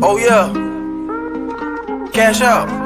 Oh yeah, Cashapp.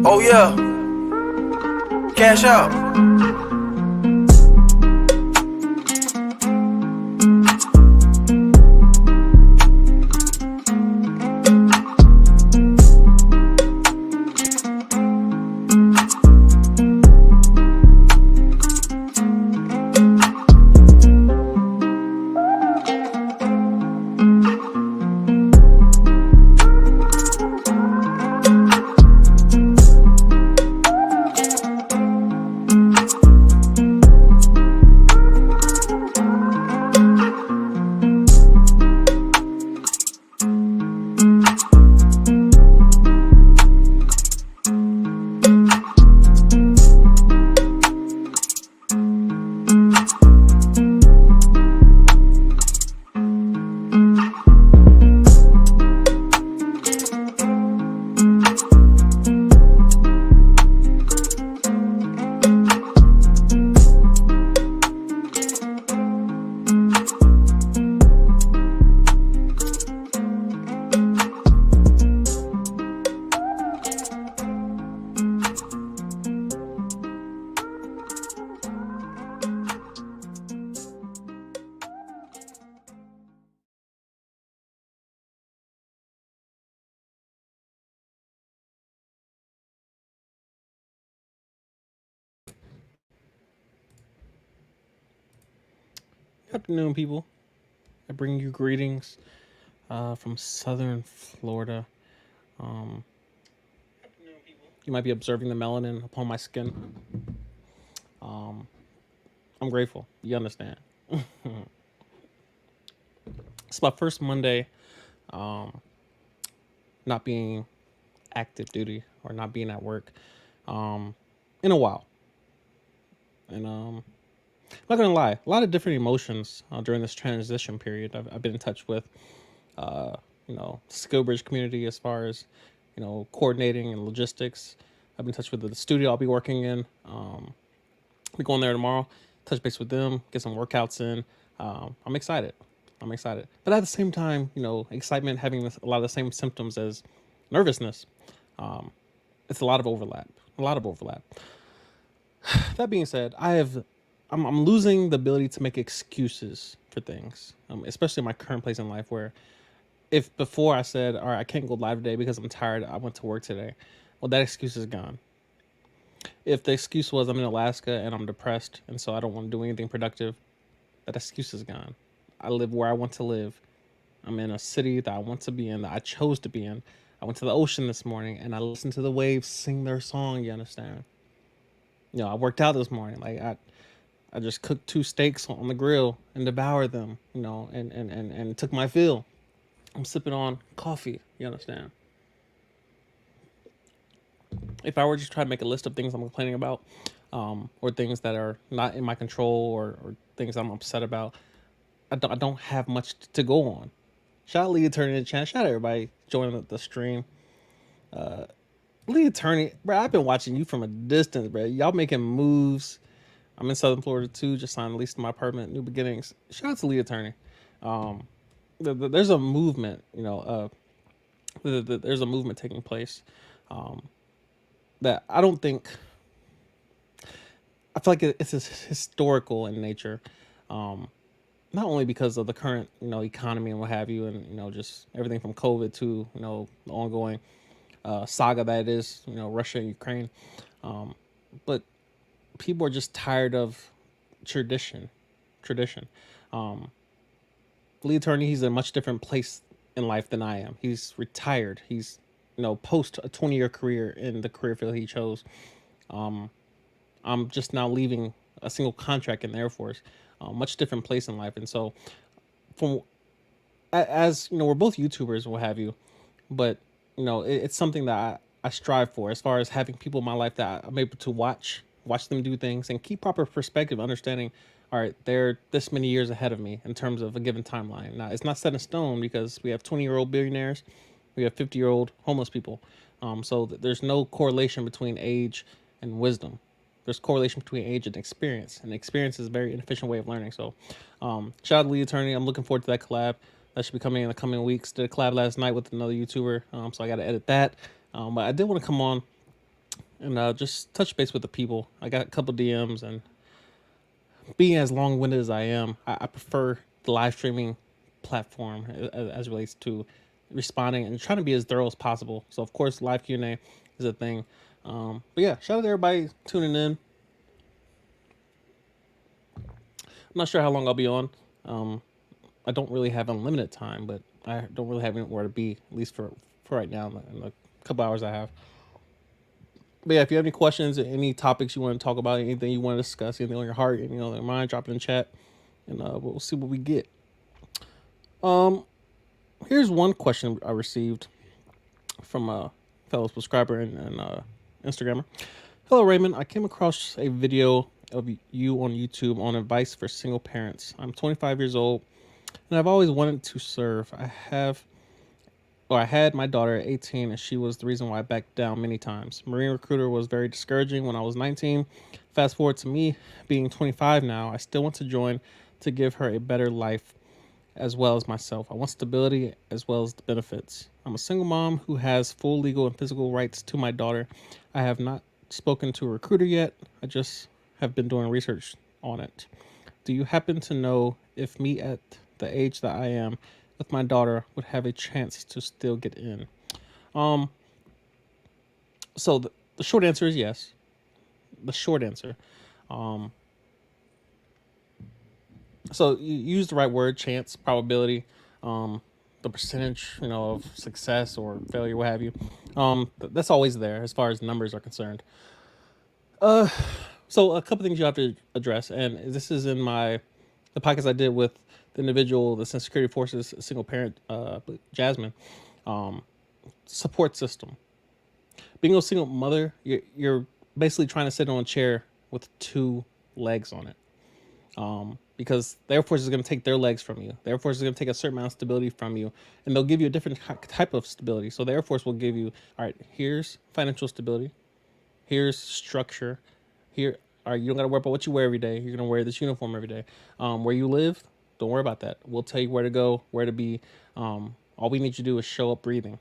Oh yeah, Cashapp. Good afternoon, people. I bring you greetings from southern Florida. Um, you might be observing the melanin upon my skin. Um, I'm grateful. You understand. It's my first Monday um, not being active duty or not being at work um, in a while. And I'm not gonna lie, a lot of different emotions during this transition period. I've been in touch with, uh, skill bridge community as far as, coordinating and logistics. I've been in touch with the studio I'll be working in. Be going there tomorrow, touch base with them, get some workouts in. I'm excited. I'm excited, but at the same time, excitement having a lot of the same symptoms as nervousness. Um, it's a lot of overlap. A lot of overlap. That being said, I'm losing the ability to make excuses for things, especially in my current place in life. Where if before I said, "All right, I can't go live today because I'm tired. I went to work today," well, that excuse is gone. If the excuse was I'm in Alaska and I'm depressed and so I don't want to do anything productive, that excuse is gone. I live where I want to live. I'm in a city that I want to be in, that I chose to be in. I went to the ocean this morning and I listened to the waves sing their song. You understand? I worked out this morning. Like I just cooked 2 steaks on the grill and devoured them. And took my fill. I'm sipping on coffee. You understand? If I were just trying to make a list of things I'm complaining about, or things that are not in my control, or things I'm upset about, I don't have much to go on. Shout out Lee Attorney in the chat. Shout out everybody joining the stream. Lee Attorney, bro, I've been watching you from a distance, bro. Y'all making moves. I'm in Southern Florida too. Just signed a lease to my apartment. New beginnings. Shout out to Lee Attorney. Um, there's a movement. There's a movement taking place. Um, that I don't think. I feel like it's historical in nature. Um, Not only because of the current economy and what have you, and just everything from COVID to the ongoing saga that is Russia and Ukraine, um, but people are just tired of tradition. Tradition. Um, Lee Attorney, he's in a much different place in life than I am. He's retired. He's post a 20-year career in the career field he chose. Um, I'm just now leaving a single contract in the Air Force. Much different place in life, and so from as we're both YouTubers, what have you, but it's something that I strive for, as far as having people in my life that I'm able to watch them do things and keep proper perspective, understanding. All right, they're this many years ahead of me in terms of a given timeline. Now, it's not set in stone because we have 20-year-old billionaires, we have 50-year-old homeless people. So there's no correlation between age and wisdom. There's correlation between age and experience, and experience is a very inefficient way of learning. So, shout out to Lee Attorney. I'm looking forward to that collab. That should be coming in the coming weeks. Did a collab last night with another YouTuber, so I got to edit that. But I did want to come on and just touch base with the people. I got a couple DMs, and being as long-winded as I am, I prefer the live streaming platform as it relates to responding and trying to be as thorough as possible. So, of course, live Q&A is a thing. But yeah, shout out to everybody tuning in. I'm not sure how long I'll be on. I don't really have unlimited time, but I don't really have anywhere to be, at least for right now, in the couple hours I have. But yeah, if you have any questions, any topics you want to talk about, anything you want to discuss, anything on your heart, anything on your mind, drop it in the chat, and we'll see what we get. Here's one question I received from a fellow subscriber and Instagrammer. Hello, Raymond. I came across a video of you on YouTube on advice for single parents. I'm 25 years old, and I've always wanted to serve. I had my daughter at 18, and she was the reason why I backed down many times. Marine recruiter was very discouraging when I was 19. Fast forward to me being 25 now, I still want to join to give her a better life as well as myself. I want stability as well as the benefits. I'm a single mom who has full legal and physical rights to my daughter. I have not spoken to a recruiter yet. I just have been doing research on it. Do you happen to know if me at the age that I am with my daughter would have a chance to still get in? So the short answer is yes. The short answer. So you use the right word, chance, probability, the percentage, of success or failure, what have you. That's always there as far as numbers are concerned. So a couple things you have to address, and this is in the podcast I did with the individual, the Security Forces single parent, Jasmine. Support system. Being a single mother, you're basically trying to sit on a chair with 2 legs on it. Because the Air Force is going to take their legs from you. The Air Force is going to take a certain amount of stability from you, and they'll give you a different type of stability. So the Air Force will give you, all right, here's financial stability, here's structure, here All right, you don't got to worry about what you wear every day. You're gonna wear this uniform every day. Where you live, don't worry about that. We'll tell you where to go, where to be. All we need you to do is show up breathing.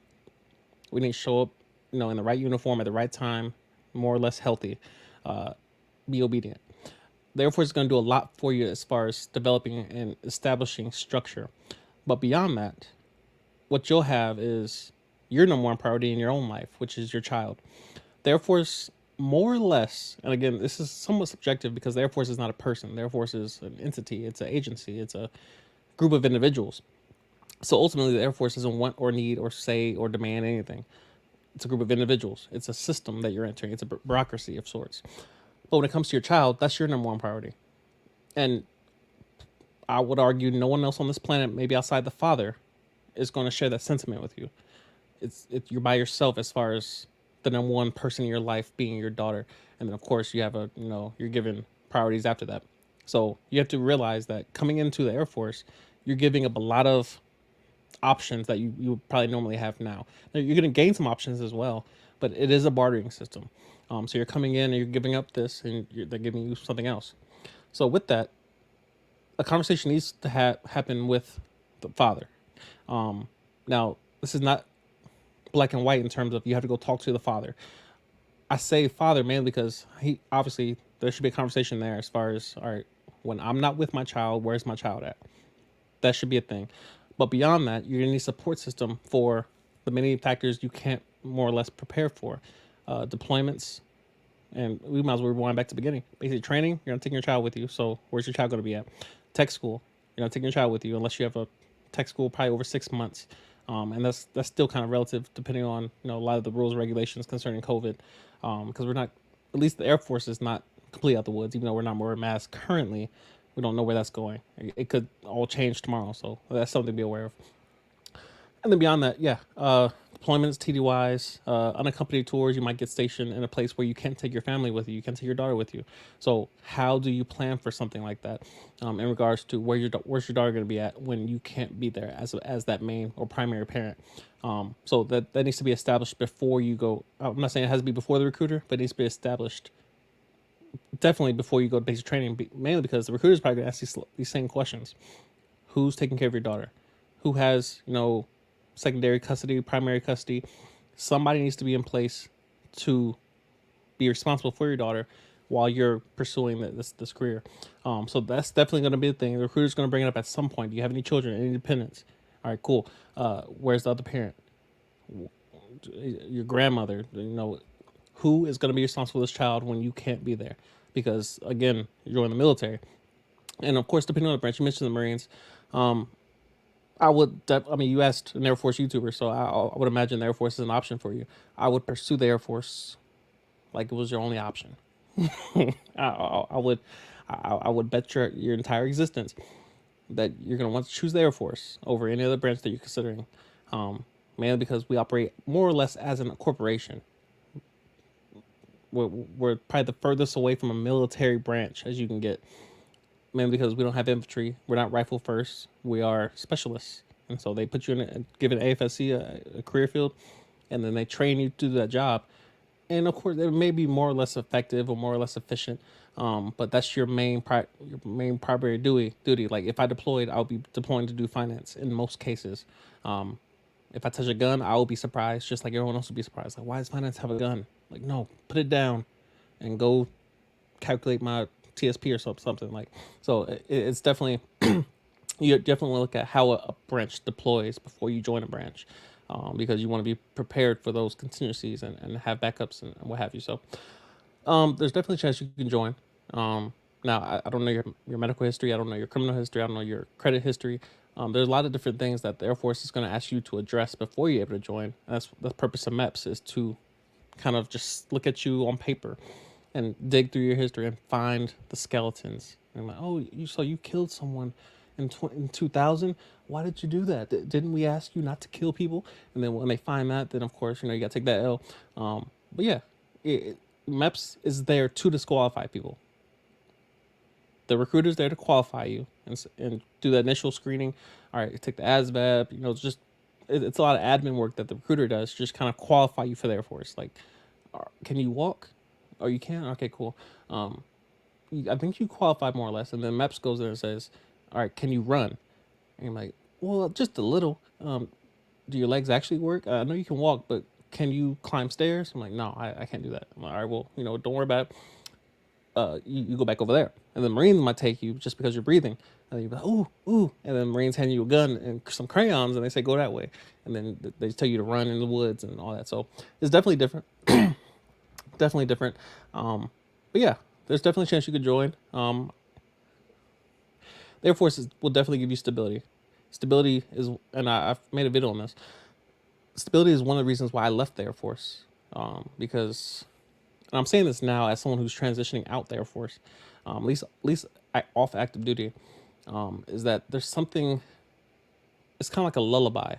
We need to show up, in the right uniform at the right time, more or less healthy. Be obedient. The Air Force is going to do a lot for you as far as developing and establishing structure. But beyond that, what you'll have is your number one priority in your own life, which is your child. The Air Force, more or less, and again, this is somewhat subjective because the Air Force is not a person. The Air Force is an entity, it's an agency, it's a group of individuals. So ultimately, the Air Force doesn't want or need or say or demand anything. It's a group of individuals. It's a system that you're entering. It's a bureaucracy of sorts. But when it comes to your child, that's your number one priority. And I would argue no one else on this planet, maybe outside the father, is going to share that sentiment with you. You're by yourself as far as the number one person in your life being your daughter, and then of course you have you're given priorities after that. So you have to realize that coming into the Air Force, you're giving up a lot of options that you would probably normally have now. Now you're going to gain some options as well, but it is a bartering system. So you're coming in and you're giving up this, and they're giving you something else. So with that, a conversation needs to happen with the father. Now, this is not black and white in terms of you have to go talk to the father. I say father mainly because he obviously there should be a conversation there as far as, all right, when I'm not with my child, where's my child at? That should be a thing. But beyond that, you're gonna need a support system for the many factors you can't more or less prepare for. Deployments, and we might as well rewind back to the beginning. Basic training, you're not taking your child with you. So where's your child gonna be at? Tech school, you're not taking your child with you unless you have a tech school probably over 6 months. And that's still kind of relative depending on a lot of the rules and regulations concerning COVID, because we're not, at least the Air Force is not completely out the woods. Even though we're not wearing masks currently, we don't know where that's going. It could all change tomorrow, so that's something to be aware of. And then beyond that, yeah, deployments, TDYs, unaccompanied tours. You might get stationed in a place where you can't take your family with you. You can't take your daughter with you. So how do you plan for something like that, in regards to where's your daughter going to be at when you can't be there as that main or primary parent? So that needs to be established before you go. I'm not saying it has to be before the recruiter, but it needs to be established definitely before you go to basic training. Mainly because the recruiter is probably going to ask these same questions: Who's taking care of your daughter? Who has secondary custody, primary custody? Somebody needs to be in place to be responsible for your daughter while you're pursuing this career. So that's definitely going to be the thing. The recruiter's going to bring it up at some point. Do you have any children, any dependents? All right, cool. Where's the other parent? Your grandmother. Who is going to be responsible for this child when you can't be there? Because again, you're joining the military, and of course, depending on the branch, you mentioned the Marines. I would. You asked an Air Force YouTuber, so I would imagine the Air Force is an option for you. I would pursue the Air Force like it was your only option. I would. I would bet your entire existence that you're going to want to choose the Air Force over any other branch that you're considering. Mainly because we operate more or less as a corporation. We're probably the furthest away from a military branch as you can get. Mainly because we don't have infantry. We're not rifle first. We are specialists. And so they put you give an AFSC a career field, and then they train you to do that job. And of course, it may be more or less effective or more or less efficient. But that's your main primary duty. Like if I deployed, I'll be deploying to do finance in most cases. If I touch a gun, I will be surprised, just like everyone else would be surprised. Like, why does finance have a gun? Like, no, put it down and go calculate my TSP or something like. So it's definitely you definitely look at how a branch deploys before you join a branch, because you want to be prepared for those contingencies and have backups and what have you. So there's definitely a chance you can join. Now I don't know your medical history. I don't know your criminal history. I don't know your credit history. There's a lot of different things that the Air Force is going to ask you to address before you're able to join. And that's the purpose of MEPS, is to kind of just look at you on paper and dig through your history and find the skeletons. And like, oh, you killed someone in 2000. Why did you do that? Didn't we ask you not to kill people? And then when they find that, then of course you got to take that L. But yeah, MEPS is there to disqualify people. The recruiter's there to qualify you and do the initial screening. All right, take the ASVAB. It's a lot of admin work that the recruiter does, just kind of qualify you for the Air Force. Like, can you walk? Oh, you can? Okay, cool. I think you qualify more or less. And then MEPS goes there and says, all right, can you run? And you're like, well, just a little. Do your legs actually work? I know you can walk, but can you climb stairs? I'm like, no, I can't do that. I'm like, all right, well, don't worry about it. You go back over there. And the Marines might take you just because you're breathing. And you're like, ooh, ooh. And then Marines hand you a gun and some crayons and they say, go that way. And then they tell you to run in the woods and all that. So it's definitely different. Definitely different. But yeah, there's definitely a chance you could join. The Air Force will definitely give you stability. Stability is, and I've made a video on this. Stability is one of the reasons why I left the Air Force. Because, and I'm saying this now as someone who's transitioning out the Air Force, at least off active duty, is that there's something. It's kind of like a lullaby,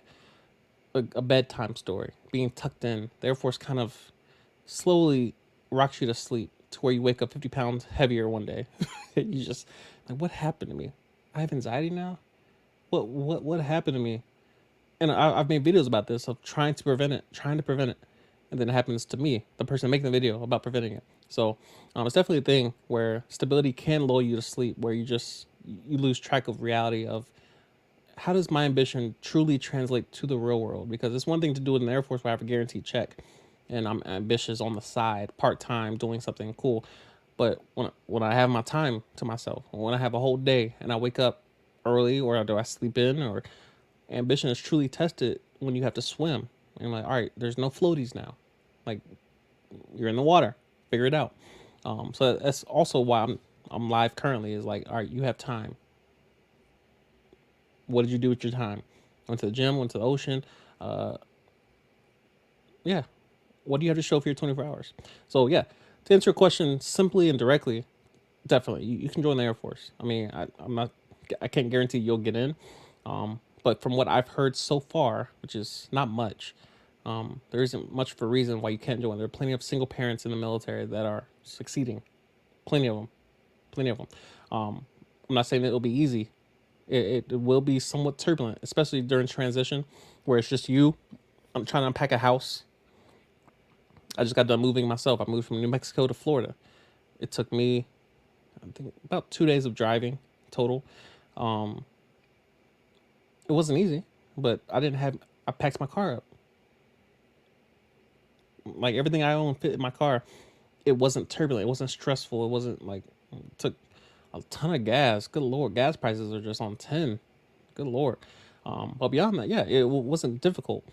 a bedtime story, being tucked in. The Air Force kind of slowly rocks you to sleep to where you wake up 50 pounds heavier one day. You just like, what happened to me? I have anxiety now. What happened to me? And I've made videos about this of trying to prevent it, and then it happens to me, the person making the video about preventing it. So it's definitely a thing where stability can lull you to sleep, where you lose track of reality of how does my ambition truly translate to the real world? Because it's one thing to do it in the Air Force where I have a guaranteed check, and I'm ambitious on the side, part time, doing something cool. But when I have my time to myself, when I have a whole day and I wake up early, or do I sleep in, or ambition is truly tested when you have to swim. And I'm like, all right, there's no floaties now. Like, you're in the water, figure it out. So that's also why I'm live currently. Is like, all right, you have time. What did you do with your time? Went to the gym, went to the ocean. Uh, yeah. What do you have to show for your 24 hours? So yeah, to answer your question simply and directly, definitely you can join the Air Force. I mean, I can't guarantee you'll get in, but from what I've heard so far, which is not much, there isn't much for a reason why you can't join. There are plenty of single parents in the military that are succeeding, plenty of them, plenty of them. I'm not saying that it'll be easy. It will be somewhat turbulent, especially during transition, where it's just you. I'm trying to unpack a house. I just got done moving myself. I moved from New Mexico to Florida. It took me, I think, about 2 days of driving total. Um, it wasn't easy, but I packed my car up. Like everything I own fit in my car. It wasn't turbulent. It wasn't stressful. It wasn't like, it took a ton of gas. Good Lord. Gas prices are just on 10. Good Lord. But beyond that, yeah, it wasn't difficult.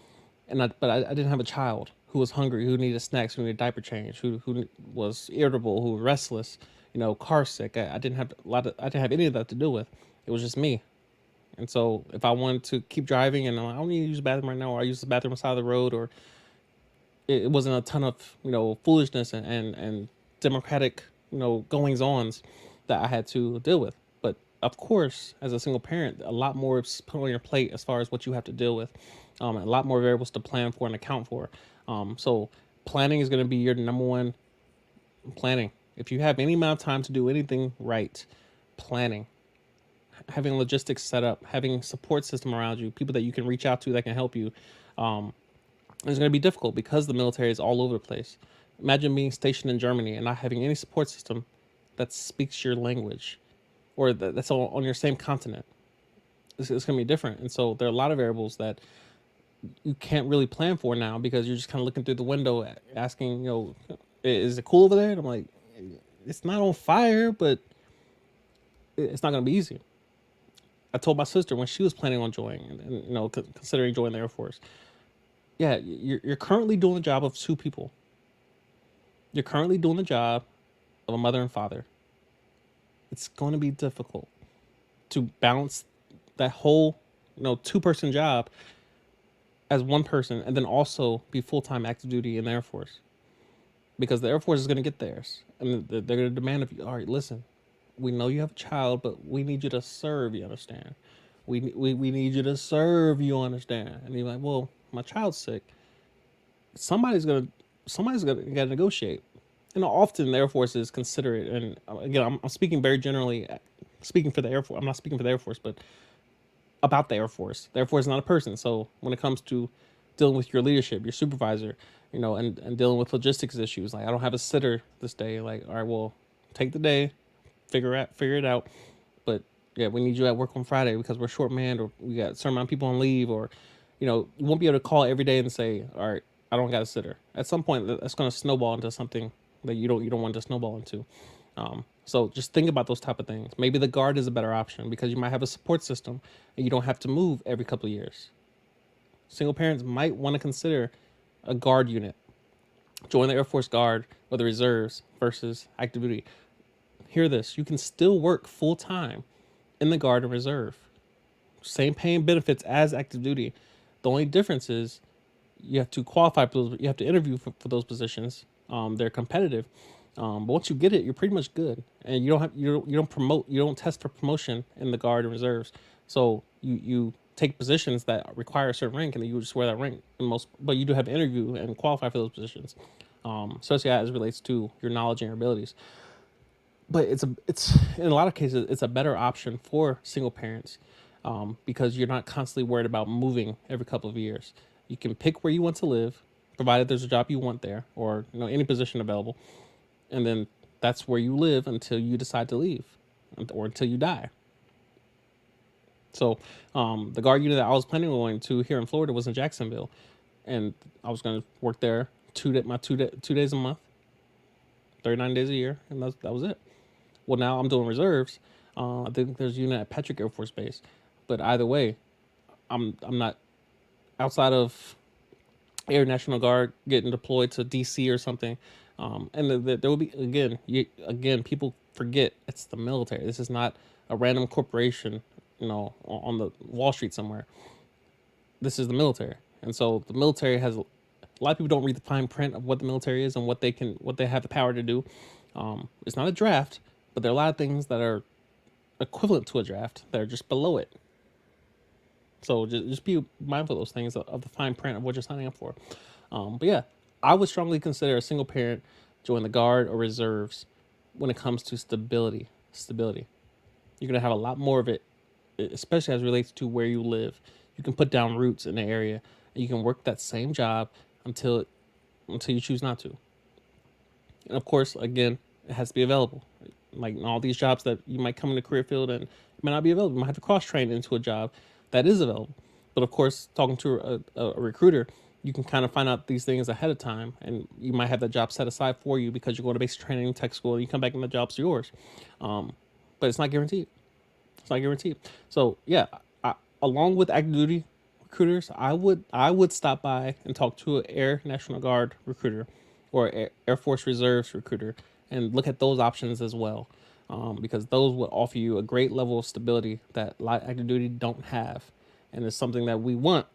But I didn't have a child who was hungry, who needed snacks, who needed diaper change, who was irritable, who was restless, car sick. I didn't have any of that to do with. It was just me. And so if I wanted to keep driving and I don't need to use the bathroom right now, or I use the bathroom on the side of the road, or it wasn't a ton of, foolishness and democratic, goings ons that I had to deal with. But of course, as a single parent, a lot more is put on your plate as far as what you have to deal with. A lot more variables to plan for and account for. So planning is going to be your number one. Planning. If you have any amount of time to do anything right, planning, having logistics set up, having support system around you, people that you can reach out to that can help you, is going to be difficult because the military is all over the place. Imagine being stationed in Germany and not having any support system that speaks your language, or that's on your same continent. It's going to be different. And so there are a lot of variables that you can't really plan for now, because you're just kind of looking through the window asking, is it cool over there? And I'm like, it's not on fire, but it's not going to be easy. I told my sister when she was planning on joining, and considering joining the Air Force, yeah, you're currently doing the job of two people. You're currently doing the job of a mother and father. It's going to be difficult to balance that whole, two-person job as one person, and then also be full-time active duty in the Air Force, because the Air Force is going to get theirs, and they're going to demand of you, all right, listen, we know you have a child, but we need you to serve, you understand? We need you to serve, you understand? And you're like, well, my child's sick. Somebody's gonna gotta negotiate. And often the Air Force is considerate, and again, I'm speaking very generally, speaking for the Air Force. I'm not speaking for the Air Force, but about the Air Force. The Air Force is not a person. So when it comes to dealing with your leadership, your supervisor, and dealing with logistics issues, like I don't have a sitter this day. Like, all right, well, take the day, figure it out. But yeah, we need you at work on Friday because we're short manned, or we got a certain amount of people on leave, or you won't be able to call every day and say, all right, I don't got a sitter. At some point, that's going to snowball into something that you don't want to snowball into. So just think about those type of things. Maybe the guard is a better option because you might have a support system and you don't have to move every couple of years. Single parents might want to consider a guard unit. Join the Air Force Guard or the reserves versus active duty. Hear this: you can still work full time in the guard and reserve. Same pay and benefits as active duty. The only difference is you have to qualify for those. You have to interview for those positions. They're competitive, but once you get it, you're pretty much good. And you don't test for promotion in the guard and reserves. So you take positions that require a certain rank, and then you just wear that rank. But you do have to interview and qualify for those positions, especially as it relates to your knowledge and your abilities. But it's in a lot of cases it's a better option for single parents, because you're not constantly worried about moving every couple of years. You can pick where you want to live, provided there's a job you want there, or any position available, and then that's where you live until you decide to leave, or until you die. So the guard unit that I was planning on going to here in Florida was in Jacksonville, and I was going to work there 2 days a month, 39 days a year, and that was it. Well, now I'm doing reserves. I think there's a unit at Patrick Air Force Base, but either way, I'm not outside of Air National Guard getting deployed to DC or something. And there will be again people forget it's the military. This is not a random corporation, on the Wall Street somewhere. This is the military, and so the military has a lot of people don't read the fine print of what the military is and what they have the power to do. It's not a draft, but there are a lot of things that are equivalent to a draft that are just below it. So just be mindful of those things, of the fine print of what you're signing up for. But yeah, I would strongly consider a single parent join the guard or reserves when it comes to stability. You're gonna have a lot more of it, especially as it relates to where you live. You can put down roots in the area, and you can work that same job until you choose not to. And of course, again, it has to be available. Like all these jobs that you might come in the career field and it may not be available. You might have to cross train into a job that is available. But of course, talking to a recruiter, you can kind of find out these things ahead of time, and you might have that job set aside for you because you're going to basic training, tech school, and you come back and the job's yours. But it's not guaranteed. It's not guaranteed. So yeah, along with active duty recruiters, I would stop by and talk to an Air National Guard recruiter or Air Force Reserves recruiter and look at those options as well, because those will offer you a great level of stability that active duty don't have, and it's something that we want,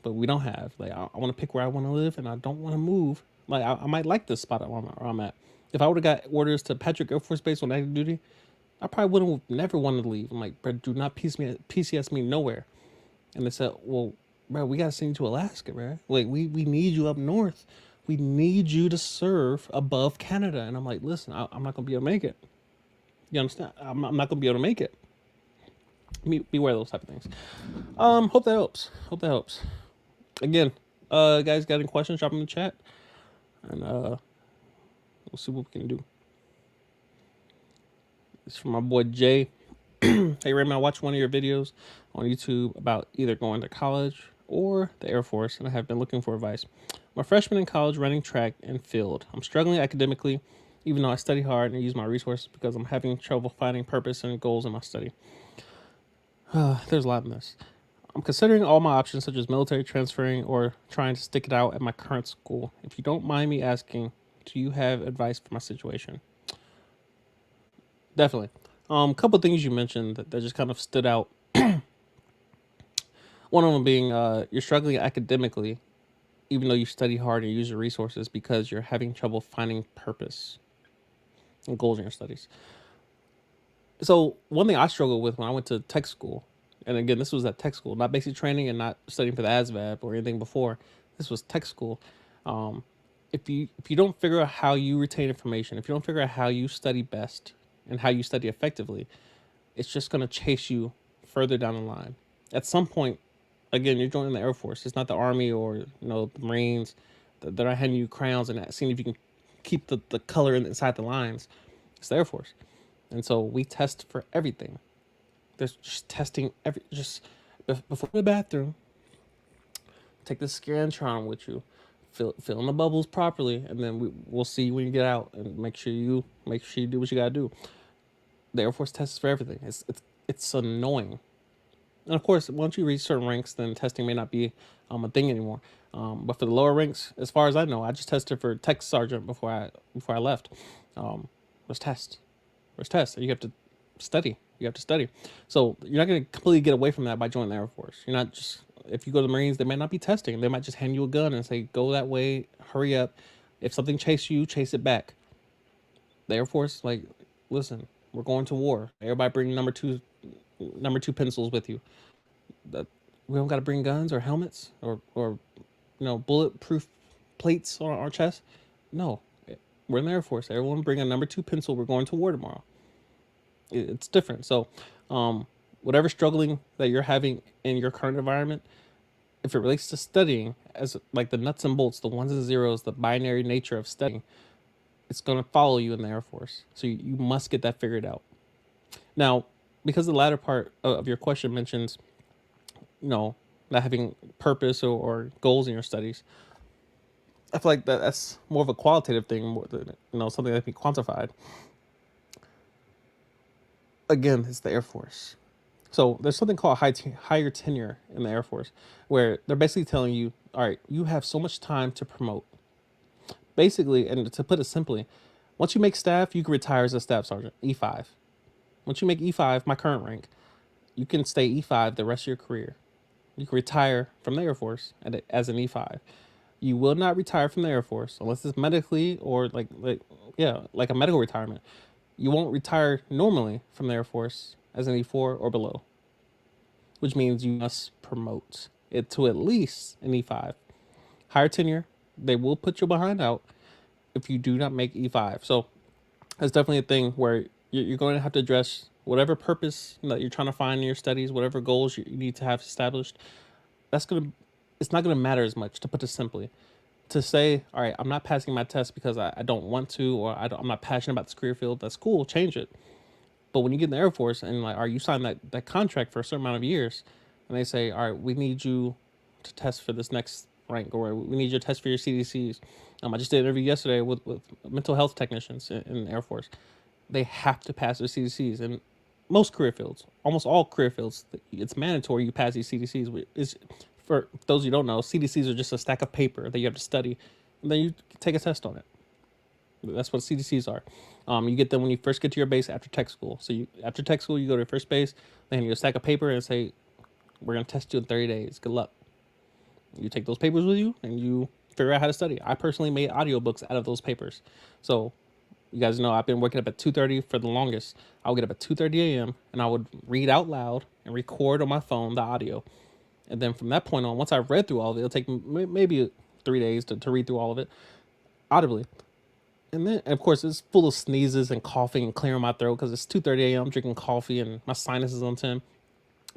but we don't have. Like I want to pick where I want to live, and I don't want to move. Like I might like this spot where I'm at. If I would have got orders to Patrick Air Force Base on active duty, I probably wouldn't have never wanted to leave. I'm like, bro, do not PCS me nowhere. And they said, well, bro, we gotta send you to Alaska, bro. Like we need you up north. We need you to serve above Canada. And I'm like, listen, I'm not gonna be able to make it. You understand? I'm not gonna be able to make it. Beware of those type of things. Hope that helps. Again, guys, got any questions? Drop them in the chat, and we'll see what we can do. It's from my boy Jay. Hey Raymond, I watched one of your videos on YouTube about either going to college or the Air Force, and I have been looking for advice. I'm a freshman in college running track and field. I'm struggling academically, even though I study hard and use my resources because I'm having trouble finding purpose and goals in my study. There's a lot in this. I'm considering all my options, such as military, transferring, or trying to stick it out at my current school. If you don't mind me asking, do you have advice for my situation? Definitely. A couple of things you mentioned that just kind of stood out. One of them being you're struggling academically, even though you study hard and use your resources because you're having trouble finding purpose and goals in your studies. So one thing I struggled with when I went to tech school, and again, this was at tech school, not basic training and not studying for the ASVAB or anything before. This was tech school. If you don't figure out how you retain information, if you don't figure out how you study best and how you study effectively, it's just going to chase you further down the line. At some point, again, you're joining the Air Force. It's not the Army or the Marines that are handing you crayons and seeing if you can keep the color inside the lines. It's the Air Force. And so we test for everything. There's just testing just before the bathroom. Take the Scantron with you, fill in the bubbles properly, and then we'll see you when you get out, and make sure you do what you gotta do. The Air Force tests for everything. It's annoying. And of course, once you reach certain ranks, then testing may not be a thing anymore. But for the lower ranks, as far as I know, I just tested for tech sergeant before I left. Was test, was test. You have to study. You have to study. So you're not going to completely get away from that by joining the Air Force. You're not just, if you go to the Marines, they might not be testing. They might just hand you a gun and say, go that way, hurry up. If something chases you, chase it back. The Air Force, like, listen, we're going to war. Everybody bring number two pencils with you. That we don't got to bring guns or helmets or bulletproof plates on our chest. No, we're in the Air Force. Everyone bring a number 2 pencil. We're going to war tomorrow. It's different. So, whatever struggling that you're having in your current environment, if it relates to studying, as like the nuts and bolts, the ones and zeros, the binary nature of studying, it's going to follow you in the Air Force. So you must get that figured out. Now, because the latter part of your question mentions, not having purpose or goals in your studies, I feel like that's more of a qualitative thing, more than something that can be quantified. Again, it's the Air Force. So there's something called higher tenure in the Air Force, where they're basically telling you, all right, you have so much time to promote. Basically, and to put it simply, once you make staff, you can retire as a staff sergeant, E5. Once you make E5, my current rank, you can stay E5 the rest of your career. You can retire from the Air Force as an E5. You will not retire from the Air Force unless it's medically or like a medical retirement. You won't retire normally from the Air Force as an E4 or below, which means you must promote it to at least an E5. Higher tenure, they will put you behind out if you do not make E5. So that's definitely a thing where you're going to have to address whatever purpose that you're trying to find in your studies, whatever goals you need to have established. It's not gonna matter as much, to put it simply. To say, all right, I'm not passing my test because I don't want to, or I'm not passionate about this career field. That's cool, change it. But when you get in the Air Force and like, all right, you sign that contract for a certain amount of years, and they say, all right, we need you to test for this next rank, or we need you to test for your CDCs. I just did an interview yesterday with mental health technicians in the Air Force. They have to pass their CDCs, and most career fields, almost all career fields, it's mandatory you pass these CDCs. For those of you who don't know, CDCs are just a stack of paper that you have to study, and then you take a test on it. That's what CDCs are. You get them when you first get to your base after tech school. So after tech school, you go to your first base, then you stack a paper and say, we're going to test you in 30 days. Good luck. You take those papers with you, and you figure out how to study. I personally made audiobooks out of those papers. So you guys know I've been waking up at 2:30 for the longest. I would get up at 2:30 a.m. and I would read out loud and record on my phone the audio. And then from that point on, once I've read through all of it, it'll take maybe 3 days to read through all of it audibly. And then, of course, it's full of sneezes and coughing and clearing my throat because it's 2:30 a.m. I'm drinking coffee and my sinuses on 10.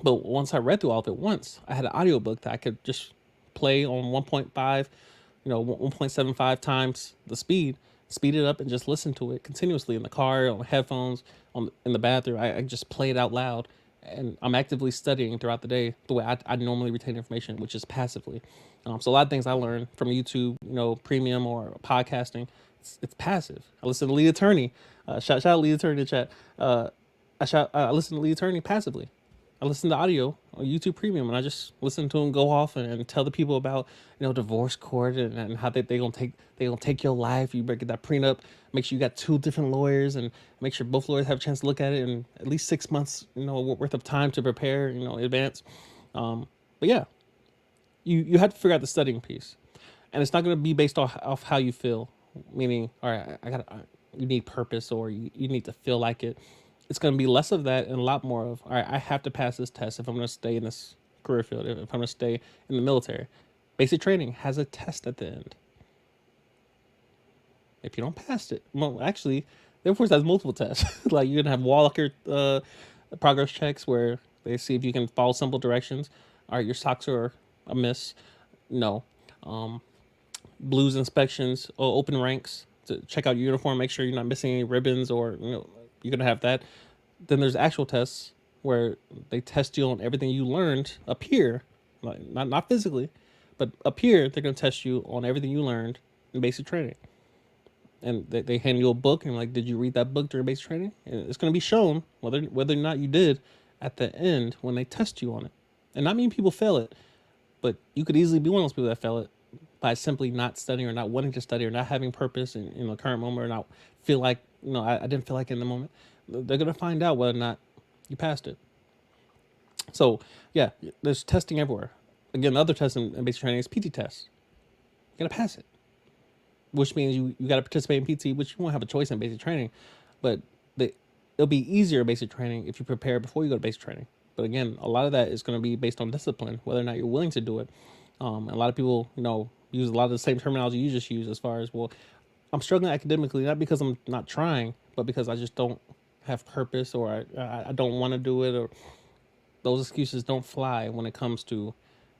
But once I read through all of it once, I had an audiobook that I could just play on 1.5, 1.75 times the speed it up and just listen to it continuously in the car, on headphones, in the bathroom. I just play it out loud, and I'm actively studying throughout the day the way I normally retain information, which is passively. So a lot of things I learned from YouTube, premium or podcasting, it's passive. I listen to Lead Attorney. Shout out Lead Attorney in the chat. I listen to Lead Attorney passively. I listen to audio on YouTube Premium, and I just listen to them go off and tell the people about divorce court and how they gonna take your life. You better get that prenup. Make sure you got 2 different lawyers, and make sure both lawyers have a chance to look at it, and at least 6 months worth of time to prepare in advance. But yeah, you have to figure out the studying piece, and it's not going to be based off how you feel. Meaning, all right, you need purpose, or you need to feel like it. It's going to be less of that and a lot more of, all right, I have to pass this test if I'm going to stay in this career field, if I'm going to stay in the military. Basic training has a test at the end. If you don't pass it, well, actually, the Air Force has multiple tests. Like, you're going to have Walker progress checks where they see if you can follow simple directions. All right, your socks are a miss. No. Blues inspections, open ranks to check out your uniform, make sure you're not missing any ribbons or You're gonna have that. Then there's actual tests where they test you on everything you learned up here, like not physically, but up here they're gonna test you on everything you learned in basic training. And they hand you a book and like, did you read that book during basic training? And it's gonna be shown whether or not you did at the end when they test you on it. And not many people fail it, but you could easily be one of those people that fail it by simply not studying or not wanting to study or not having purpose in the current moment or not feel like, I didn't feel like in the moment. They're going to find out whether or not you passed it. So yeah, there's testing everywhere. Again, the other test in basic training is PT test. You got to pass it, which means you got to participate in PT, which you won't have a choice in basic training, but it'll be easier in basic training if you prepare before you go to basic training. But again, a lot of that is going to be based on discipline, whether or not you're willing to do it. And a lot of people, use a lot of the same terminology you just used as far as, well, I'm struggling academically, not because I'm not trying, but because I just don't have purpose or I don't want to do it, or those excuses don't fly when it comes to,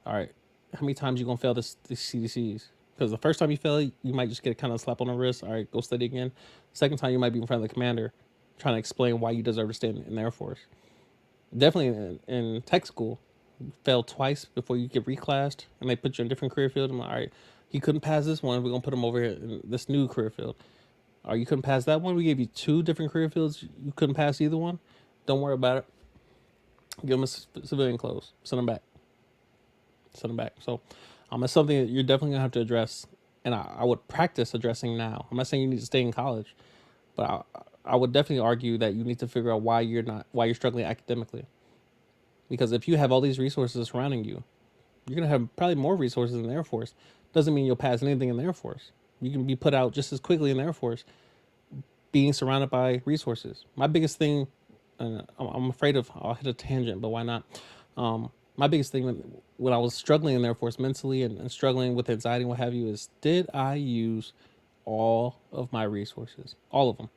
all right, how many times you going to fail these CDCs? Because the first time you fail, you might just get kind of a slap on the wrist. All right, go study again. Second time, you might be in front of the commander trying to explain why you deserve to stay in the Air Force. Definitely in tech school, you fail twice before you get reclassed, and they put you in a different career field. I'm like, all right, he couldn't pass this one. We're going to put him over here in this new career field. Or you couldn't pass that one. We gave you 2 different career fields. You couldn't pass either one. Don't worry about it. Give them civilian clothes. Send them back. Send them back. So it's something that you're definitely going to have to address. And I would practice addressing now. I'm not saying you need to stay in college, but I would definitely argue that you need to figure out why you're struggling academically. Because if you have all these resources surrounding you, you're going to have probably more resources in the Air Force. Doesn't mean you'll pass anything in the Air Force. You can be put out just as quickly in the Air Force being surrounded by resources. My biggest thing, I'm afraid of, I'll hit a tangent, but why not? My biggest thing when I was struggling in the Air Force mentally and struggling with anxiety and what have you is, did I use all of my resources? All of them.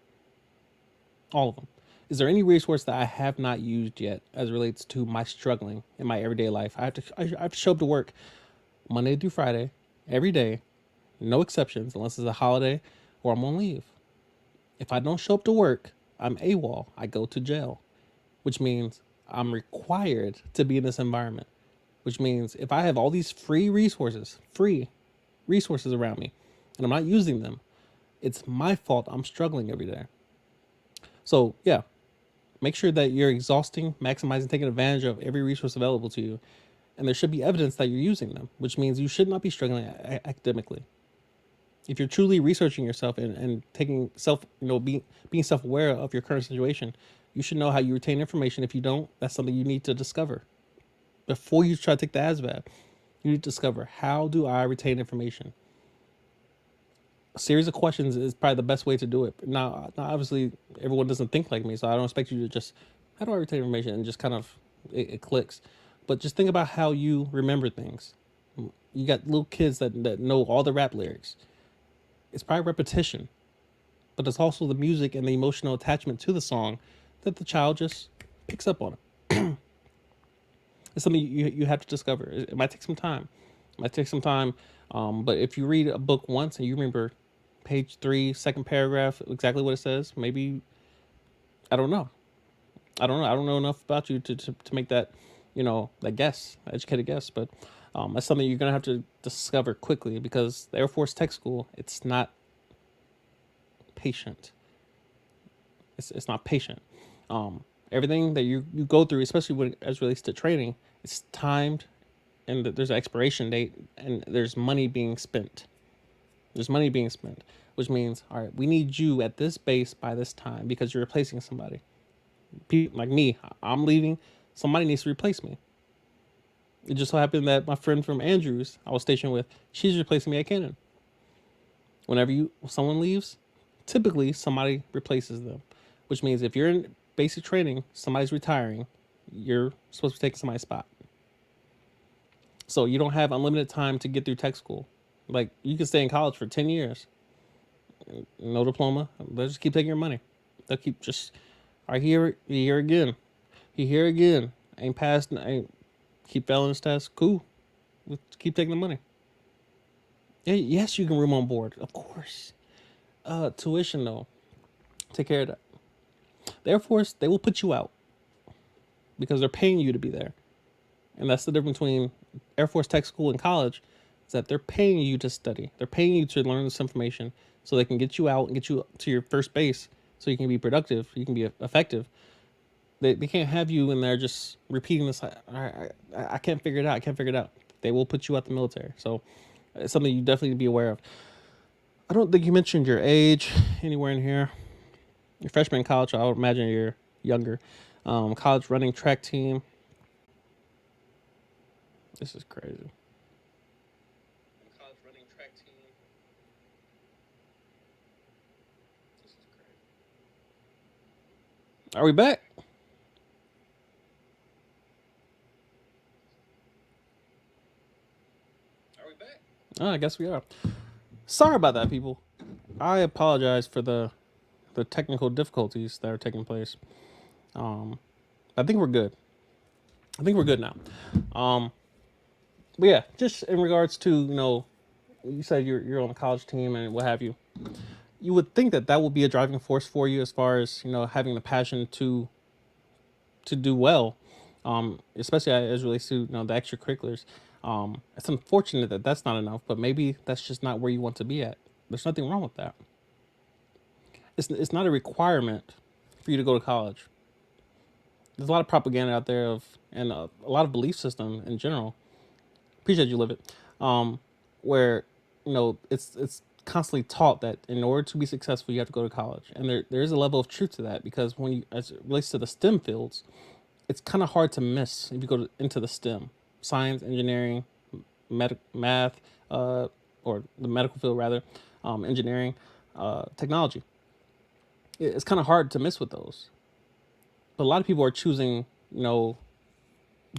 All of them. Is there any resource that I have not used yet as it relates to my struggling in my everyday life? I have to show up to work Monday through Friday, every day, no exceptions, unless it's a holiday or I'm on leave. If I don't show up to work, I'm AWOL. I go to jail, which means I'm required to be in this environment, which means if I have all these free resources around me, and I'm not using them, it's my fault I'm struggling every day. So yeah, make sure that you're exhausting, maximizing, taking advantage of every resource available to you. And there should be evidence that you're using them, which means you should not be struggling academically. If you're truly researching yourself and taking being self-aware of your current situation, you should know how you retain information. If you don't, that's something you need to discover. Before you try to take the ASVAB, you need to discover, how do I retain information? A series of questions is probably the best way to do it. Now obviously, everyone doesn't think like me, so I don't expect you to just, how do I retain information? And just kind of, it clicks. But just think about how you remember things. You got little kids that know all the rap lyrics. It's probably repetition, but it's also the music and the emotional attachment to the song that the child just picks up on it. It's something you have to discover. It might take some time. But if you read a book once and you remember page 3, second paragraph, exactly what it says, maybe, I don't know. I don't know enough about you to make that, that guess, educated guess. But that's something you're going to have to discover quickly, because the Air Force Tech School, it's not patient. It's not patient. Everything that you go through, especially when as relates to training, it's timed, and there's an expiration date, and there's money being spent. Which means, all right, we need you at this base by this time because you're replacing somebody. People like me, I'm leaving. Somebody needs to replace me. It just so happened that my friend from Andrews, I was stationed with, she's replacing me at Cannon. Whenever someone leaves, typically somebody replaces them, which means if you're in basic training, somebody's retiring, you're supposed to be taking somebody's spot. So you don't have unlimited time to get through tech school. Like, you can stay in college for 10 years, no diploma. They'll just keep taking your money. They'll keep just, all right, here again. He here again. Ain't passed, keep failing his test. Cool. Let's keep taking the money. Yeah, yes, you can room on board, of course. Tuition though, take care of that. The Air Force, they will put you out because they're paying you to be there. And that's the difference between Air Force Tech School and college, is that they're paying you to study. They're paying you to learn this information so they can get you out and get you to your first base so you can be productive, you can be effective. They can't have you in there just repeating this. I can't figure it out. I can't figure it out. They will put you out the military. So it's something you definitely need to be aware of. I don't think you mentioned your age anywhere in here. You're freshman in college, so I would imagine you're younger. College running track team. This is crazy. College running track team. This is crazy. Are we back? Are we back? Oh, I guess we are. Sorry about that, people. I apologize for the technical difficulties that are taking place. I think we're good. I think we're good now. But yeah, just in regards to, you said you're on the college team and what have you. You would think that that would be a driving force for you as far as having the passion to do well, especially as relates to the extracurriculars. It's unfortunate that that's not enough, but maybe that's just not where you want to be at. There's nothing wrong with that. It's not a requirement for you to go to college. There's a lot of propaganda out there and a lot of belief system in general. Appreciate you live it, where it's constantly taught that in order to be successful you have to go to college, and there is a level of truth to that, because when you, as it relates to the STEM fields, it's kind of hard to miss if you go into the STEM, science, engineering, math, or the medical field rather, engineering, technology. It's kind of hard to miss with those. But a lot of people are choosing,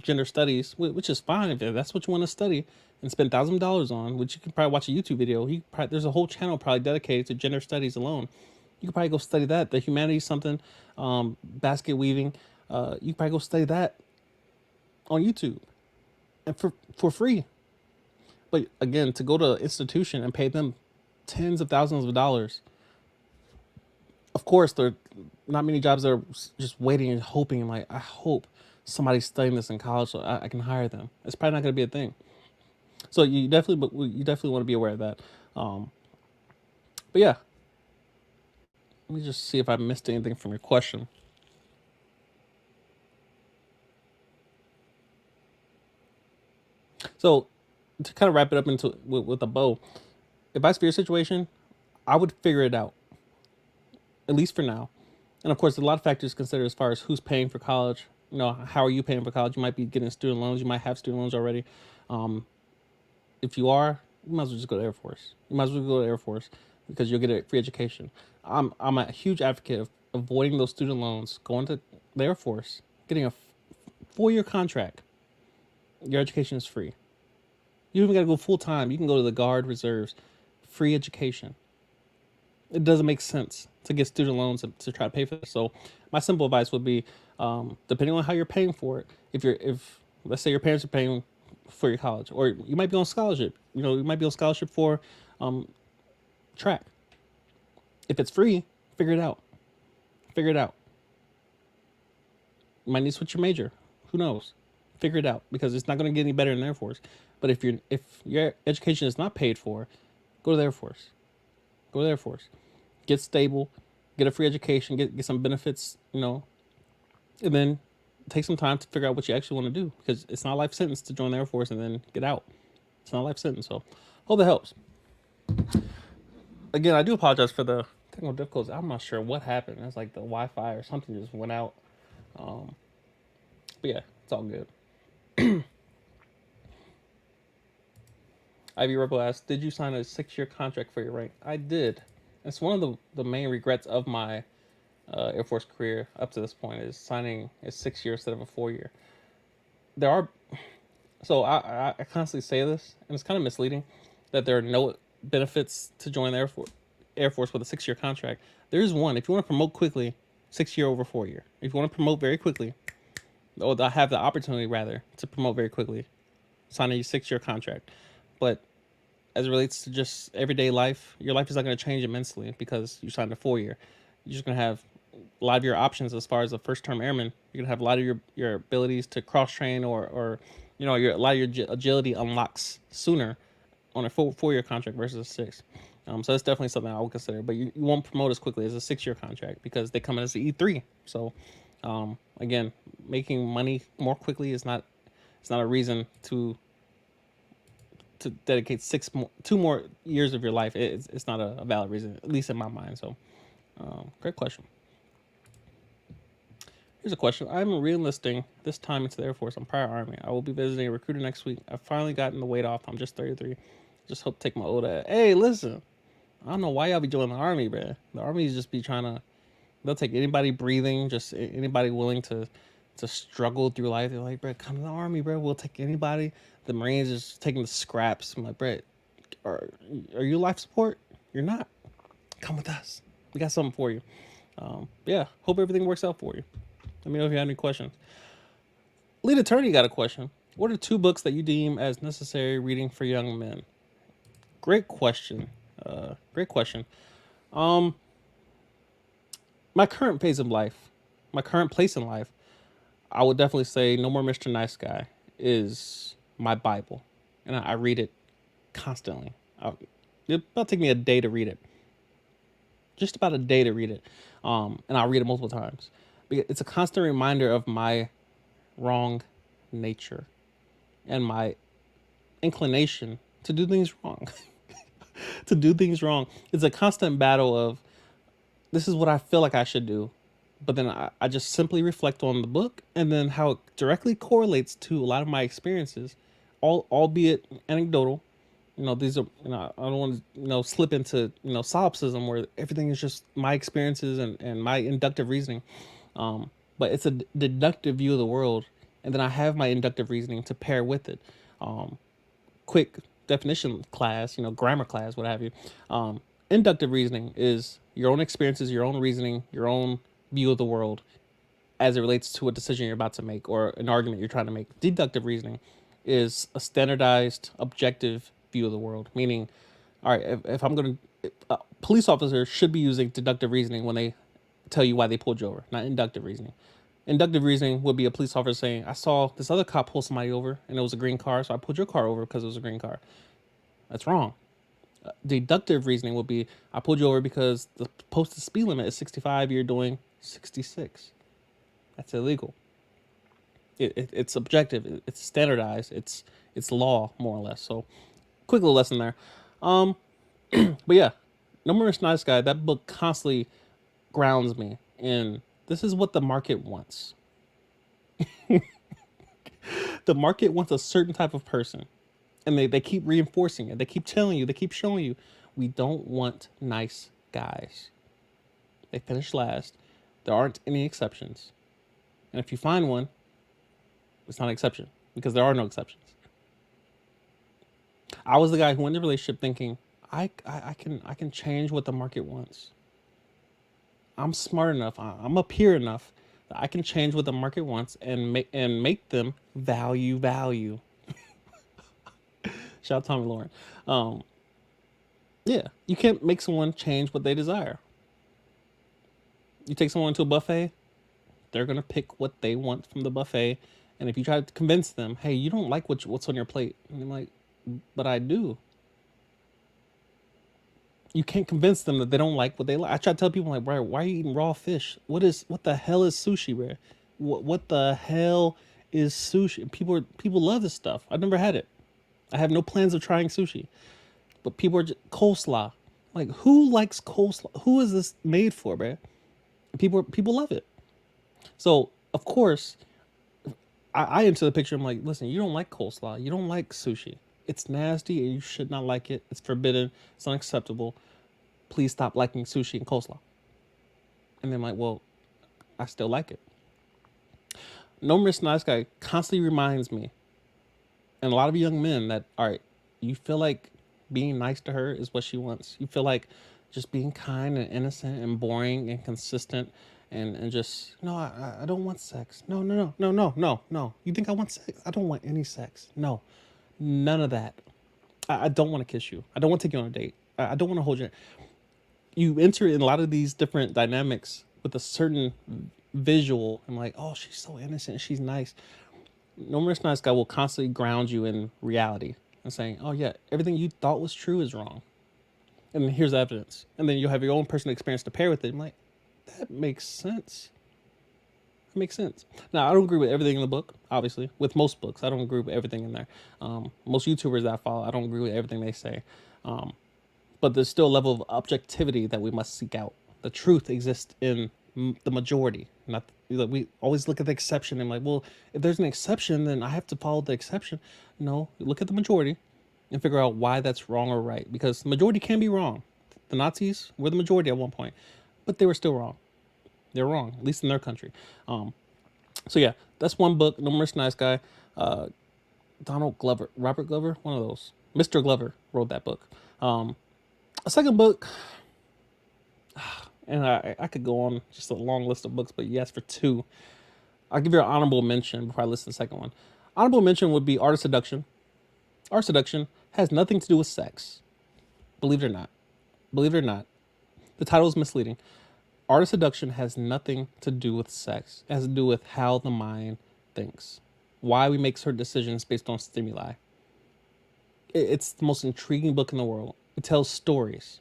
gender studies, which is fine if that's what you want to study and spend $1,000 on. Which you can probably watch a YouTube video. There's a whole channel probably dedicated to gender studies alone. You could probably go study that. The humanities something, basket weaving. You could probably go study that on YouTube, and for free. But again, to go to an institution and pay them tens of thousands of dollars, of course, there are not many jobs that are just waiting and hoping. Like, I hope somebody's studying this in college so I can hire them. It's probably not going to be a thing. So you definitely want to be aware of that. But yeah, let me just see if I missed anything from your question. So to kind of wrap it up into with a bow, if I was for your situation, I would figure it out, at least for now. And of course, a lot of factors considered as far as who's paying for college. How are you paying for college? You might be getting student loans. You might have student loans already. If you are, you might as well just go to Air Force. You might as well go to Air Force because you'll get a free education. I'm a huge advocate of avoiding those student loans, going to the Air Force, getting a 4-year contract. Your education is free. You don't even got to go full time. You can go to the Guard Reserves, free education. It doesn't make sense to get student loans to try to pay for this. So my simple advice would be, depending on how you're paying for it, if let's say your parents are paying for your college, or you might be on scholarship, you might be on scholarship for track. If it's free, figure it out. Figure it out. You might need to switch your major. Who knows? Figure it out, because it's not going to get any better in the Air Force. But if your education is not paid for, go to the Air Force. Go to the Air Force. Get stable, get a free education, get some benefits, and then take some time to figure out what you actually want to do, because it's not a life sentence to join the Air Force and then get out. It's not a life sentence. So hope that helps. Again, I do apologize for the technical difficulties. I'm not sure what happened. It's like the Wi-Fi or something just went out. But yeah, it's all good. Ivy Rebel asked, did you sign a 6-year contract for your rank? I did. It's one of the main regrets of my Air Force career up to this point, is signing a 6-year instead of a 4-year. There are, so I constantly say this, and it's kind of misleading, that there are no benefits to join the Air Force with a 6-year contract. There is one. If you want to promote quickly, 6-year over 4-year. If you want to promote very quickly, or have the opportunity rather to promote very quickly, sign a 6-year contract. But as it relates to just everyday life, your life is not going to change immensely because you signed a 4-year. You're just going to have a lot of your options as far as a first term airman. You're gonna have a lot of your abilities to cross train or a lot of your agility unlocks sooner on a 4 year contract versus a 6. So that's definitely something I would consider. But you won't promote as quickly as a 6 year contract because they come in as the E3. So again, making money more quickly is not, it's not a reason to dedicate 2 more years of your life. It's not a valid reason, at least in my mind. So great question. Here's a question. I'm re-enlisting this time into the Air Force. I'm prior Army. I will be visiting a recruiter next week. I've finally gotten the weight off. I'm just 33. Just hope to take my old ass. Hey, listen. I don't know why y'all be joining the Army, bro. The Army just be trying to. They'll take anybody breathing, just anybody willing to struggle through life. They're like, bro, come to the Army, bro. We'll take anybody. The Marines is taking the scraps. I'm like, bro, are you life support? You're not. Come with us. We got something for you. Yeah. Hope everything works out for you. Let me know if you have any questions. Lead attorney got a question. What are 2 books that you deem as necessary reading for young men? Great question. Great question. My current phase of life, my current place in life, I would definitely say No More Mr. Nice Guy is my Bible, and I read it constantly. It'll take me a day to read it, just about a day to read it, and I'll read it multiple times. It's a constant reminder of my wrong nature and my inclination to do things wrong. To do things wrong. It's a constant battle of this is what I feel like I should do, but then I just simply reflect on the book and then how it directly correlates to a lot of my experiences, albeit anecdotal. These are, I don't want to, slip into, solipsism where everything is just my experiences and my inductive reasoning. But it's a deductive view of the world. And then I have my inductive reasoning to pair with it. Quick definition class, grammar class, what have you. Inductive reasoning is your own experiences, your own reasoning, your own view of the world as it relates to a decision you're about to make or an argument you're trying to make. Deductive reasoning is a standardized, objective view of the world, meaning, all right, if I'm going to, police officers should be using deductive reasoning when they tell you why they pulled you over, not inductive reasoning. Inductive reasoning would be a police officer saying, I saw this other cop pull somebody over and it was a green car, so I pulled your car over because it was a green car. That's wrong. Deductive reasoning would be, I pulled you over because the posted speed limit is 65, you're doing 66. That's illegal. It's objective, it's standardized, it's law, more or less. So quick little lesson there. But yeah, No More Nice Guy, that book constantly grounds me in this is what the market wants. The market wants a certain type of person. And they keep reinforcing it. They keep telling you, they keep showing you, we don't want nice guys. They finish last. There aren't any exceptions. And if you find one, it's not an exception because there are no exceptions. I was the guy who went into a relationship thinking, I can change what the market wants. I'm smart enough. I'm up here enough that I can change what the market wants and make them value. Shout out Tommy Lauren. Yeah, you can't make someone change what they desire. You take someone to a buffet, they're gonna pick what they want from the buffet, and if you try to convince them, hey, you don't like what's on your plate, and they're like, but I do. You can't convince them that they don't like what they like. I try to tell people like, bro, why are you eating raw fish? What the hell is sushi, bro? What the hell is sushi? People love this stuff. I've never had it. I have no plans of trying sushi, but people are just, coleslaw. Like, who likes coleslaw? Who is this made for, bro? People love it. So of course, I enter the picture. I'm like, listen, you don't like coleslaw. You don't like sushi. It's nasty and you should not like it. It's forbidden. It's unacceptable. Please stop liking sushi and coleslaw. And they're like, well, I still like it. No More Nice Guy constantly reminds me, and a lot of young men, that, all right, you feel like being nice to her is what she wants. You feel like just being kind and innocent and boring and consistent and just, no, I don't want sex. No. You think I want sex? I don't want any sex. No, none of that. I don't want to kiss you. I don't want to take you on a date. I don't want to hold you. You enter in a lot of these different dynamics with a certain visual. I'm like, oh, she's so innocent, she's nice. Numerous Nice Guy will constantly ground you in reality and saying, oh yeah, everything you thought was true is wrong. And here's evidence. And then you'll have your own personal experience to pair with it. I'm like, that makes sense. It makes sense. Now, I don't agree with everything in the book, obviously. With most books, I don't agree with everything in there. Most YouTubers that I follow, I don't agree with everything they say. But there's still a level of objectivity that we must seek out. The truth exists in the majority. Not we always look at the exception and like, well, if there's an exception, then I have to follow the exception. No, look at the majority and figure out why that's wrong or right. Because the majority can be wrong. The Nazis were the majority at one point, but they were still wrong. They're wrong, at least in their country. So yeah, that's one book. Numerous Nice Guy. Donald Glover, Robert Glover, one of those. Mr. Glover wrote that book. A second book, and I could go on just a long list of books, but you asked for two. I'll give you an honorable mention before I list the second one. Honorable mention would be Art of Seduction. Art of Seduction has nothing to do with sex. Believe it or not. Believe it or not. The title is misleading. Art of Seduction has nothing to do with sex. It has to do with how the mind thinks. Why we make certain decisions based on stimuli. It's the most intriguing book in the world. It tells stories.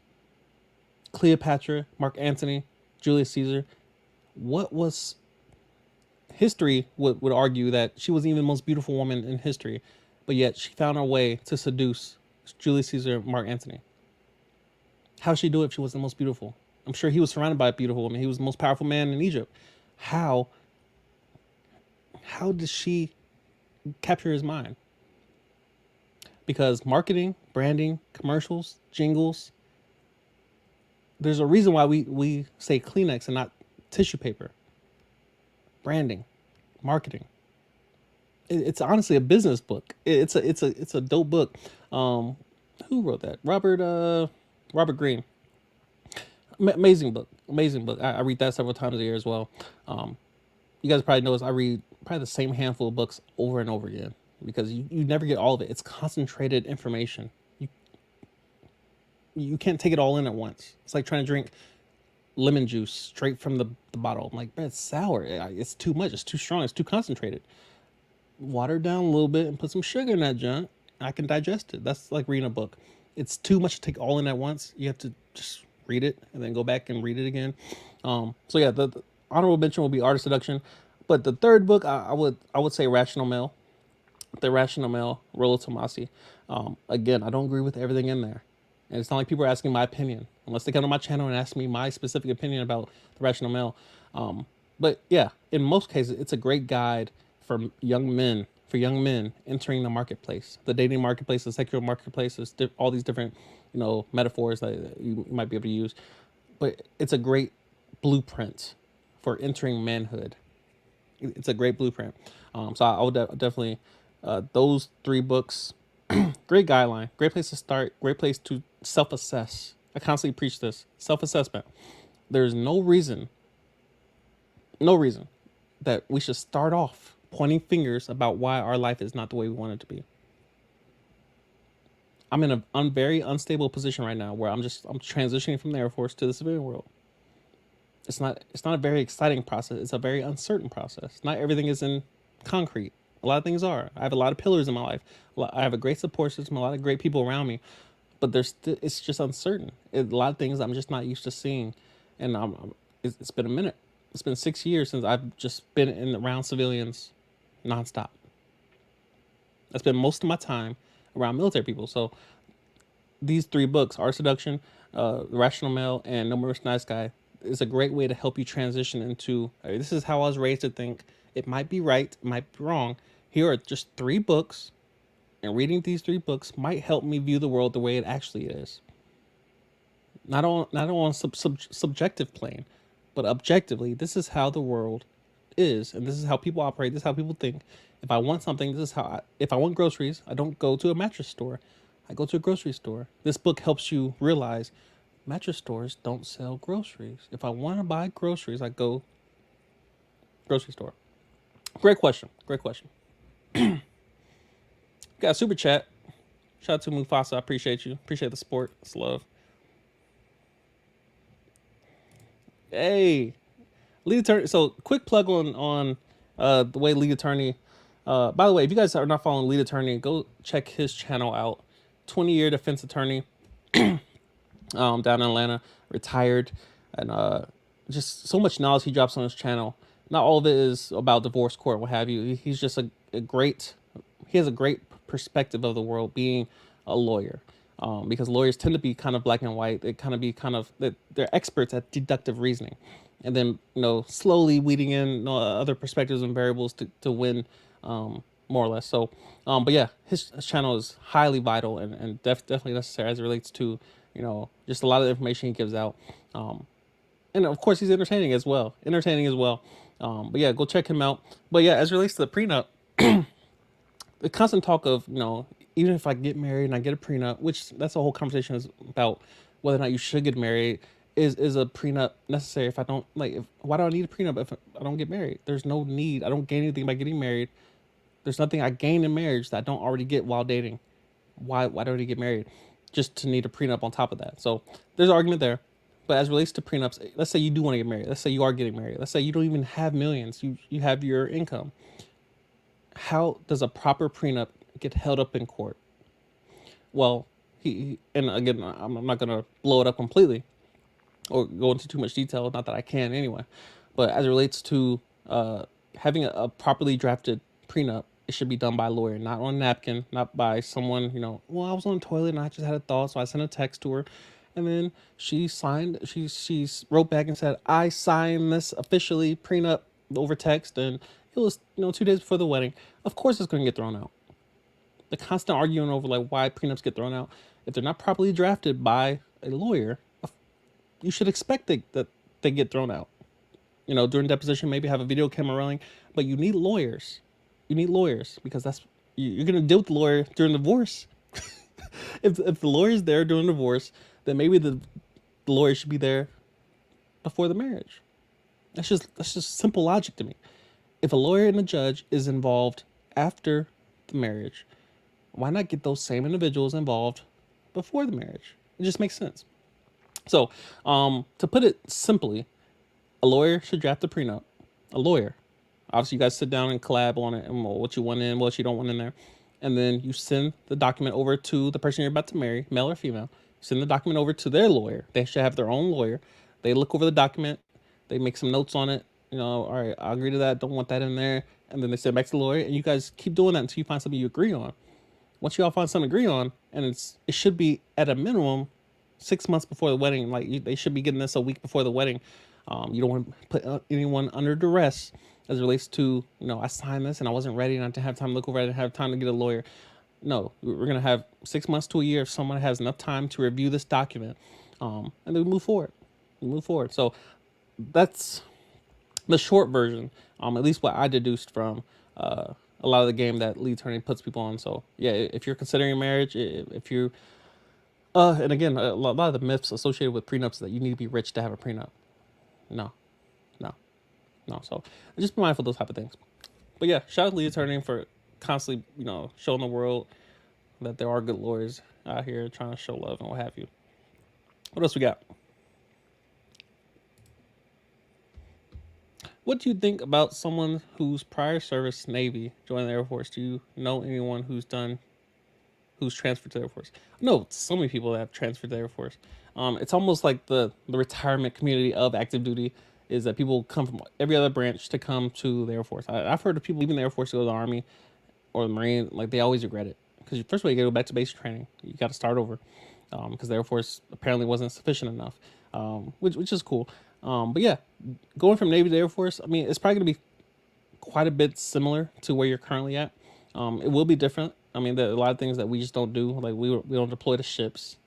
Cleopatra, Mark Antony, Julius Caesar. What was history would argue that she was even the most beautiful woman in history, but yet she found her way to seduce Julius Caesar, Mark Antony. How she do it if she was the most beautiful? I'm sure he was surrounded by beautiful women. He was the most powerful man in Egypt. How did she capture his mind? Because marketing, branding, commercials, jingles, there's a reason why we say Kleenex and not tissue paper. Branding, marketing. It's honestly a business book. It's a dope book. Who wrote that? Robert Greene. Amazing book. Amazing book. I read that several times a year as well. You guys probably notice I read probably the same handful of books over and over again because you never get all of it. It's concentrated information. You can't take it all in at once. It's like trying to drink lemon juice straight from the bottle. I'm like, man, it's sour. It's too much. It's too strong. It's too concentrated. Water it down a little bit and put some sugar in that junk. I can digest it. That's like reading a book. It's too much to take all in at once. You have to just read it and then go back and read it again. So yeah, the honorable mention will be Art of Seduction. But the third book, I would say Rational Male. The Rational Male, Rollo Tomasi. Again, I don't agree with everything in there. And it's not like people are asking my opinion, unless they come to my channel and ask me my specific opinion about the Rational Male. But yeah, in most cases, it's a great guide for young men entering the marketplace, the dating marketplace, the sexual marketplace, all these different, metaphors that you might be able to use. But it's a great blueprint for entering manhood. It's a great blueprint. So I would definitely, those three books, great guideline, great place to start, great place to self-assess. I constantly preach this, self-assessment. There's no reason that we should start off pointing fingers about why our life is not the way we want it to be. I'm in a very unstable position right now where I'm transitioning from the Air Force to the civilian world. It's not a very exciting process. It's a very uncertain process. Not everything is in concrete. A lot of things are. I have a lot of pillars in my life. I have a great support system, a lot of great people around me, but it's just uncertain. A lot of things I'm just not used to seeing, and it's been a minute. It's been 6 years since I've just been around civilians nonstop. I spend most of my time around military people. So these three books, Art Seduction, Rational Male, and Numerous Nice Guy, is a great way to help you transition into, this is how I was raised to think. It might be right, it might be wrong. Here are just three books, and reading these three books might help me view the world the way it actually is. Not on subjective plane, but objectively, this is how the world is, and this is how people operate, this is how people think. If I want something, this is how if I want groceries, I don't go to a mattress store. I go to a grocery store. This book helps you realize mattress stores don't sell groceries. If I want to buy groceries, I go grocery store. Great question. Got a super chat. Shout out to Mufasa. I appreciate you. Appreciate the support. It's love. Hey, Lead attorney. So quick plug on the way lead attorney. By the way, if you guys are not following lead attorney, go check his channel out. 20-year defense attorney, down in Atlanta, retired, and just so much knowledge he drops on his channel. Not all of it is about divorce court, what have you. He's just a great. He has a great perspective of the world, being a lawyer. Because lawyers tend to be kind of black and white. They kind of be kind of they're experts at deductive reasoning, and then slowly weeding in other perspectives and variables to win, more or less. So, but yeah, his channel is highly vital and definitely necessary as it relates to just a lot of the information he gives out. And of course he's entertaining as well. But yeah, go check him out. But yeah, as it relates to the prenup, the constant talk of even if I get married and I get a prenup, which that's the whole conversation is about, whether or not you should get married. Is a prenup necessary? If I don't why do I need a prenup if I don't get married? There's no need. I don't gain anything by getting married. There's nothing I gain in marriage that I don't already get while dating. Why do I get married just to need a prenup on top of that? So there's an argument there. But as it relates to prenups, let's say you do want to get married. Let's say you are getting married. Let's say you don't even have millions. You have your income. How does a proper prenup get held up in court? Well, and again, I'm not gonna blow it up completely or go into too much detail. Not that I can anyway. But as it relates to having a properly drafted prenup, it should be done by a lawyer, not on a napkin, not by someone. Well, I was on the toilet and I just had a thought, so I sent a text to her, and then she signed. She wrote back and said, "I signed this officially prenup over text," and it was 2 days before the wedding. Of course, it's going to get thrown out. The constant arguing over why prenups get thrown out, if they're not properly drafted by a lawyer, you should expect that they get thrown out. During deposition, maybe have a video camera rolling, but you need lawyers. You need lawyers because you're going to deal with the lawyer during divorce. if the lawyer's there during divorce, then maybe the lawyer should be there before the marriage. That's just simple logic to me. If a lawyer and a judge is involved after the marriage, why not get those same individuals involved before the marriage? It just makes sense. So, to put it simply, a lawyer should draft a prenup. A lawyer. Obviously, you guys sit down and collab on it and what you want in, what you don't want in there. And then you send the document over to the person you're about to marry, male or female. Send the document over to their lawyer. They should have their own lawyer. They look over the document. They make some notes on it. All right, I agree to that. Don't want that in there. And then they send it back to the lawyer. And you guys keep doing that until you find something you agree on. Once you all find something to agree on, and it should be at a minimum 6 months before the wedding. They should be getting this a week before the wedding. You don't want to put anyone under duress as it relates to, I signed this and I wasn't ready and I didn't have time to look over it. I didn't have time to get a lawyer. No, we're going to have 6 months to a year if someone has enough time to review this document. And then we move forward. So that's the short version, at least what I deduced from a lot of the game that lead attorney puts people on. So yeah, if you're considering marriage, if you and again, a lot of the myths associated with prenups that you need to be rich to have a prenup. No, no, no. So just be mindful of those type of things. But yeah, shout out to lead attorney for constantly, showing the world that there are good lawyers out here trying to show love and what have you. What else we got? What do you think about someone whose prior service Navy joined the Air Force? Do you know anyone who's transferred to the Air Force? I know so many people that have transferred to the Air Force. It's almost like the retirement community of active duty is that people come from every other branch to come to the Air Force. I've heard of people leaving the Air Force to go to the Army or the Marine, they always regret it. Because first of all, you got to go back to basic training. You got to start over because the Air Force apparently wasn't sufficient enough, which is cool. But yeah, going from Navy to Air Force, it's probably going to be quite a bit similar to where you're currently at. It will be different. There are a lot of things that we just don't do. We don't deploy to ships.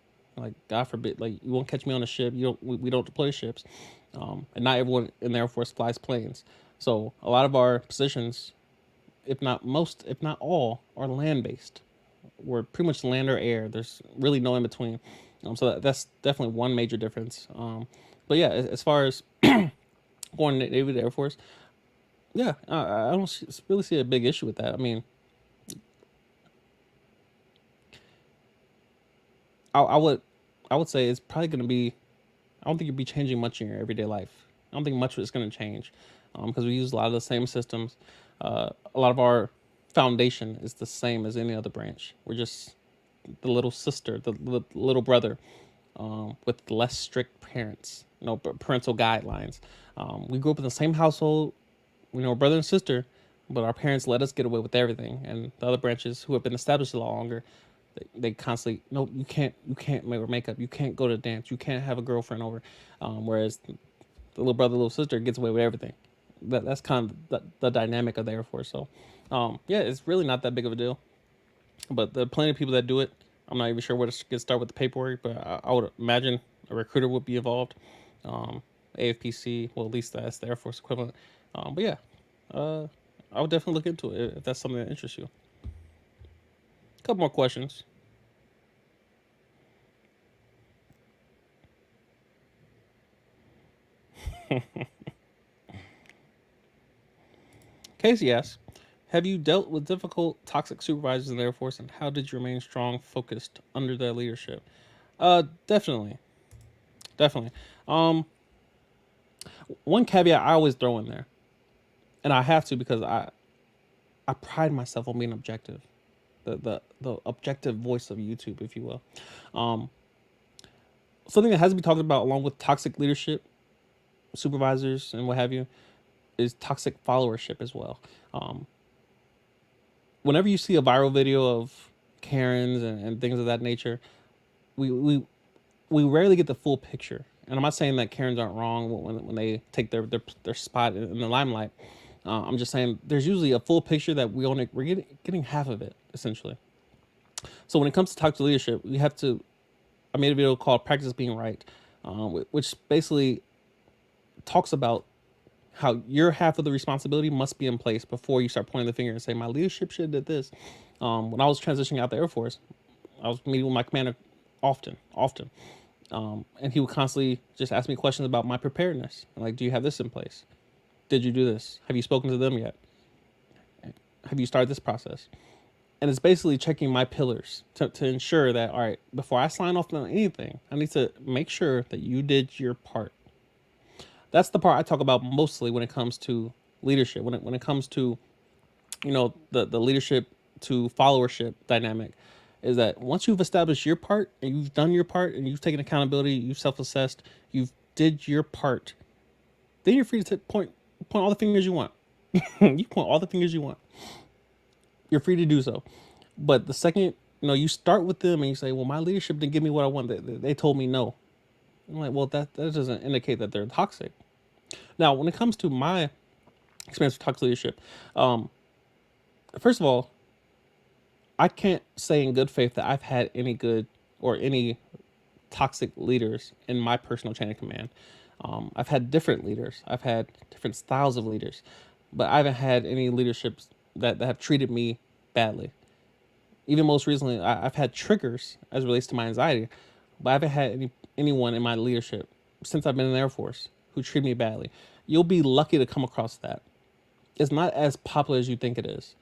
God forbid, you won't catch me on a ship. We don't deploy to ships. And not everyone in the Air Force flies planes. So a lot of our positions, if not most, if not all, are land-based. We're pretty much land or air. There's really no in between. So that's definitely one major difference. But yeah, as far as going Navy to Air Force, yeah, I don't really see a big issue with that. I would say it's probably going to be. I don't think you'd be changing much in your everyday life. I don't think much of it's going to change because we use a lot of the same systems. A lot of our foundation is the same as any other branch. We're just the little sister, the little brother with less strict parents, parental guidelines. We grew up in the same household, brother and sister, but our parents let us get away with everything. And the other branches who have been established a lot longer, they constantly, no, you can't wear makeup, you can't go to dance, you can't have a girlfriend over. Whereas the little brother, little sister gets away with everything. That's kind of the dynamic of the Air Force. So, yeah, it's really not that big of a deal. But there are plenty of people that do it. I'm not even sure where to get started with the paperwork, but I would imagine a recruiter would be involved. AFPC, well, at least that's the Air Force equivalent. But yeah, I would definitely look into it if that's something that interests you. A couple more questions. Casey asks, have you dealt with difficult, toxic supervisors in the Air Force, and how did you remain strong, focused under their leadership? Definitely, definitely. Um, One caveat I always throw in there, and I have to because I pride myself on being objective, the objective voice of YouTube, if you will. Um, Something that has to be talked about along with toxic leadership, supervisors, and what have you, is toxic followership as well. Um, Whenever you see a viral video of Karens and things of that nature, we we we rarely get the full picture. And I'm not saying that Karens aren't wrong when they take their spot in the limelight. I'm just saying there's usually a full picture that we're getting half of it essentially. So when it comes to toxic leadership, we have to. I made a video called "Practice Being Right," which basically talks about how your half of the responsibility must be in place before you start pointing the finger and say, my leadership should have did this. When I was transitioning out the Air Force, I was meeting with my commander often. And he would constantly just ask me questions about my preparedness. Like, do you have this in place? Did you do this? Have you spoken to them yet? Have you started this process? And it's basically checking my pillars to ensure that, all right, before I sign off on anything, I need to make sure that you did your part. That's the part I talk about mostly when it comes to leadership. When it comes to, the leadership to followership dynamic, is that once you've established your part and you've done your part and you've taken accountability, you've self-assessed, you've did your part, then you're free to point all the fingers you want. You point all the fingers you want. You're free to do so. But the second, you start with them and you say, well, my leadership didn't give me what I want. They told me no. I'm like, well, that doesn't indicate that they're toxic. Now, when it comes to my experience with toxic leadership, first of all, I can't say in good faith that I've had any good or any toxic leaders in my personal chain of command. I've had different leaders. I've had different styles of leaders, but I haven't had any leaderships that have treated me badly. Even most recently, I've had triggers as it relates to my anxiety, but I haven't had anyone in my leadership since I've been in the Air Force who treated me badly. You'll be lucky to come across that. It's not as popular as you think it is.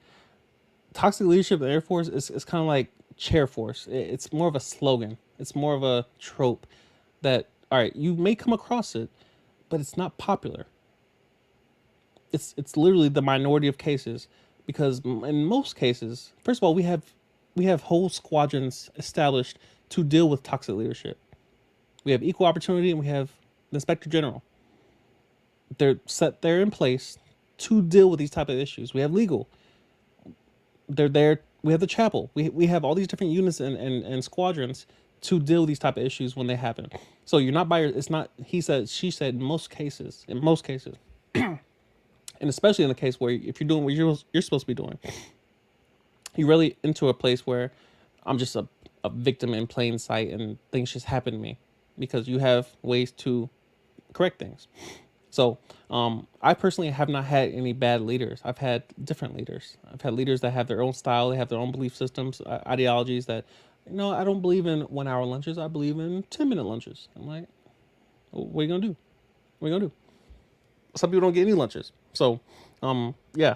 Toxic leadership in the Air Force is kind of like chair force. It's more of a slogan. It's more of a trope that, all right, you may come across it, but it's not popular. It's literally the minority of cases, because in most cases, first of all, we have whole squadrons established to deal with toxic leadership. We have equal opportunity and we have the inspector general. They're in place to deal with these type of issues. We have legal. They're there. We have the chapel. We have all these different units and squadrons to deal with these type of issues when they happen. So you're not by your, it's not he said, she said, in most cases, and especially in the case where if you're doing what you're supposed to be doing, you're really into a place where I'm just a victim in plain sight and things just happen to me because you have ways to correct things. So I personally have not had any bad leaders. I've had different leaders. I've had leaders that have their own style. They have their own belief systems, ideologies that, I don't believe in 1 hour lunches. I believe in 10-minute lunches. I'm like, well, what are you going to do? What are you going to do? Some people don't get any lunches. So, yeah,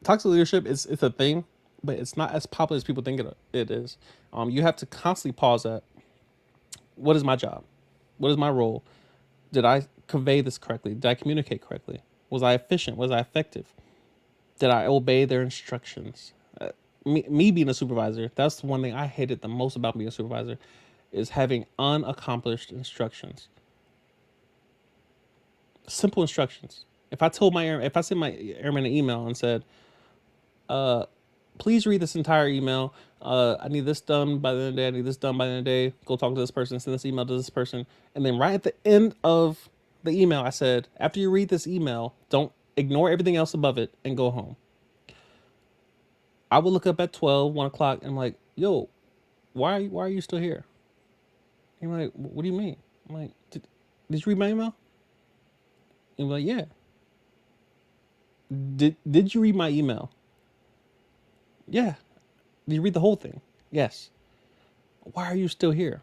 toxic leadership it's a thing, but it's not as popular as people think it is. You have to constantly pause at, what is my job? What is my role? Did I convey this correctly? Did I communicate correctly? Was I efficient? Was I effective? Did I obey their instructions? Me being a supervisor, that's the one thing I hated the most about being a supervisor, is having unaccomplished instructions. Simple instructions. If I sent my airman an email and said, please read this entire email. I need this done by the end of the day. I need this done by the end of the day. Go talk to this person. Send this email to this person. And then right at the end of the email, I said, after you read this email, don't ignore everything else above it and go home. I would look up at 12, 1 o'clock, and I'm like, yo, why are you still here? And you're like, what do you mean? I'm like, did you read my email? And you're like, yeah. Did you read my email? Yeah. Did you read the whole thing? Yes. Why are you still here?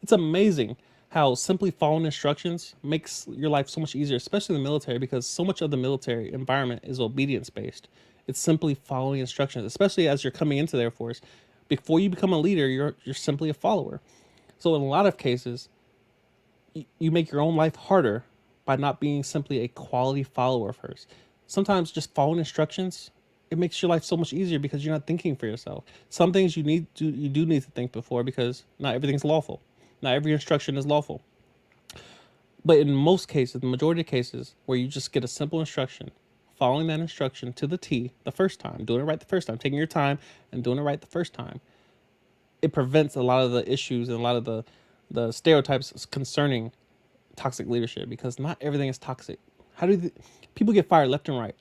It's amazing how simply following instructions makes your life so much easier, especially in the military, because so much of the military environment is obedience based. It's simply following instructions, especially as you're coming into the Air Force. Before you become a leader, you're simply a follower. So in a lot of cases, you make your own life harder by not being simply a quality follower first. Sometimes just following instructions, it makes your life so much easier because you're not thinking for yourself. Some things you do need to think before, because not everything's lawful. Not every instruction is lawful. But in most cases, the majority of cases where you just get a simple instruction, following that instruction to the T the first time, doing it right the first time, taking your time and doing it right the first time, it prevents a lot of the issues and a lot of the stereotypes concerning toxic leadership, because not everything is toxic. People get fired left and right?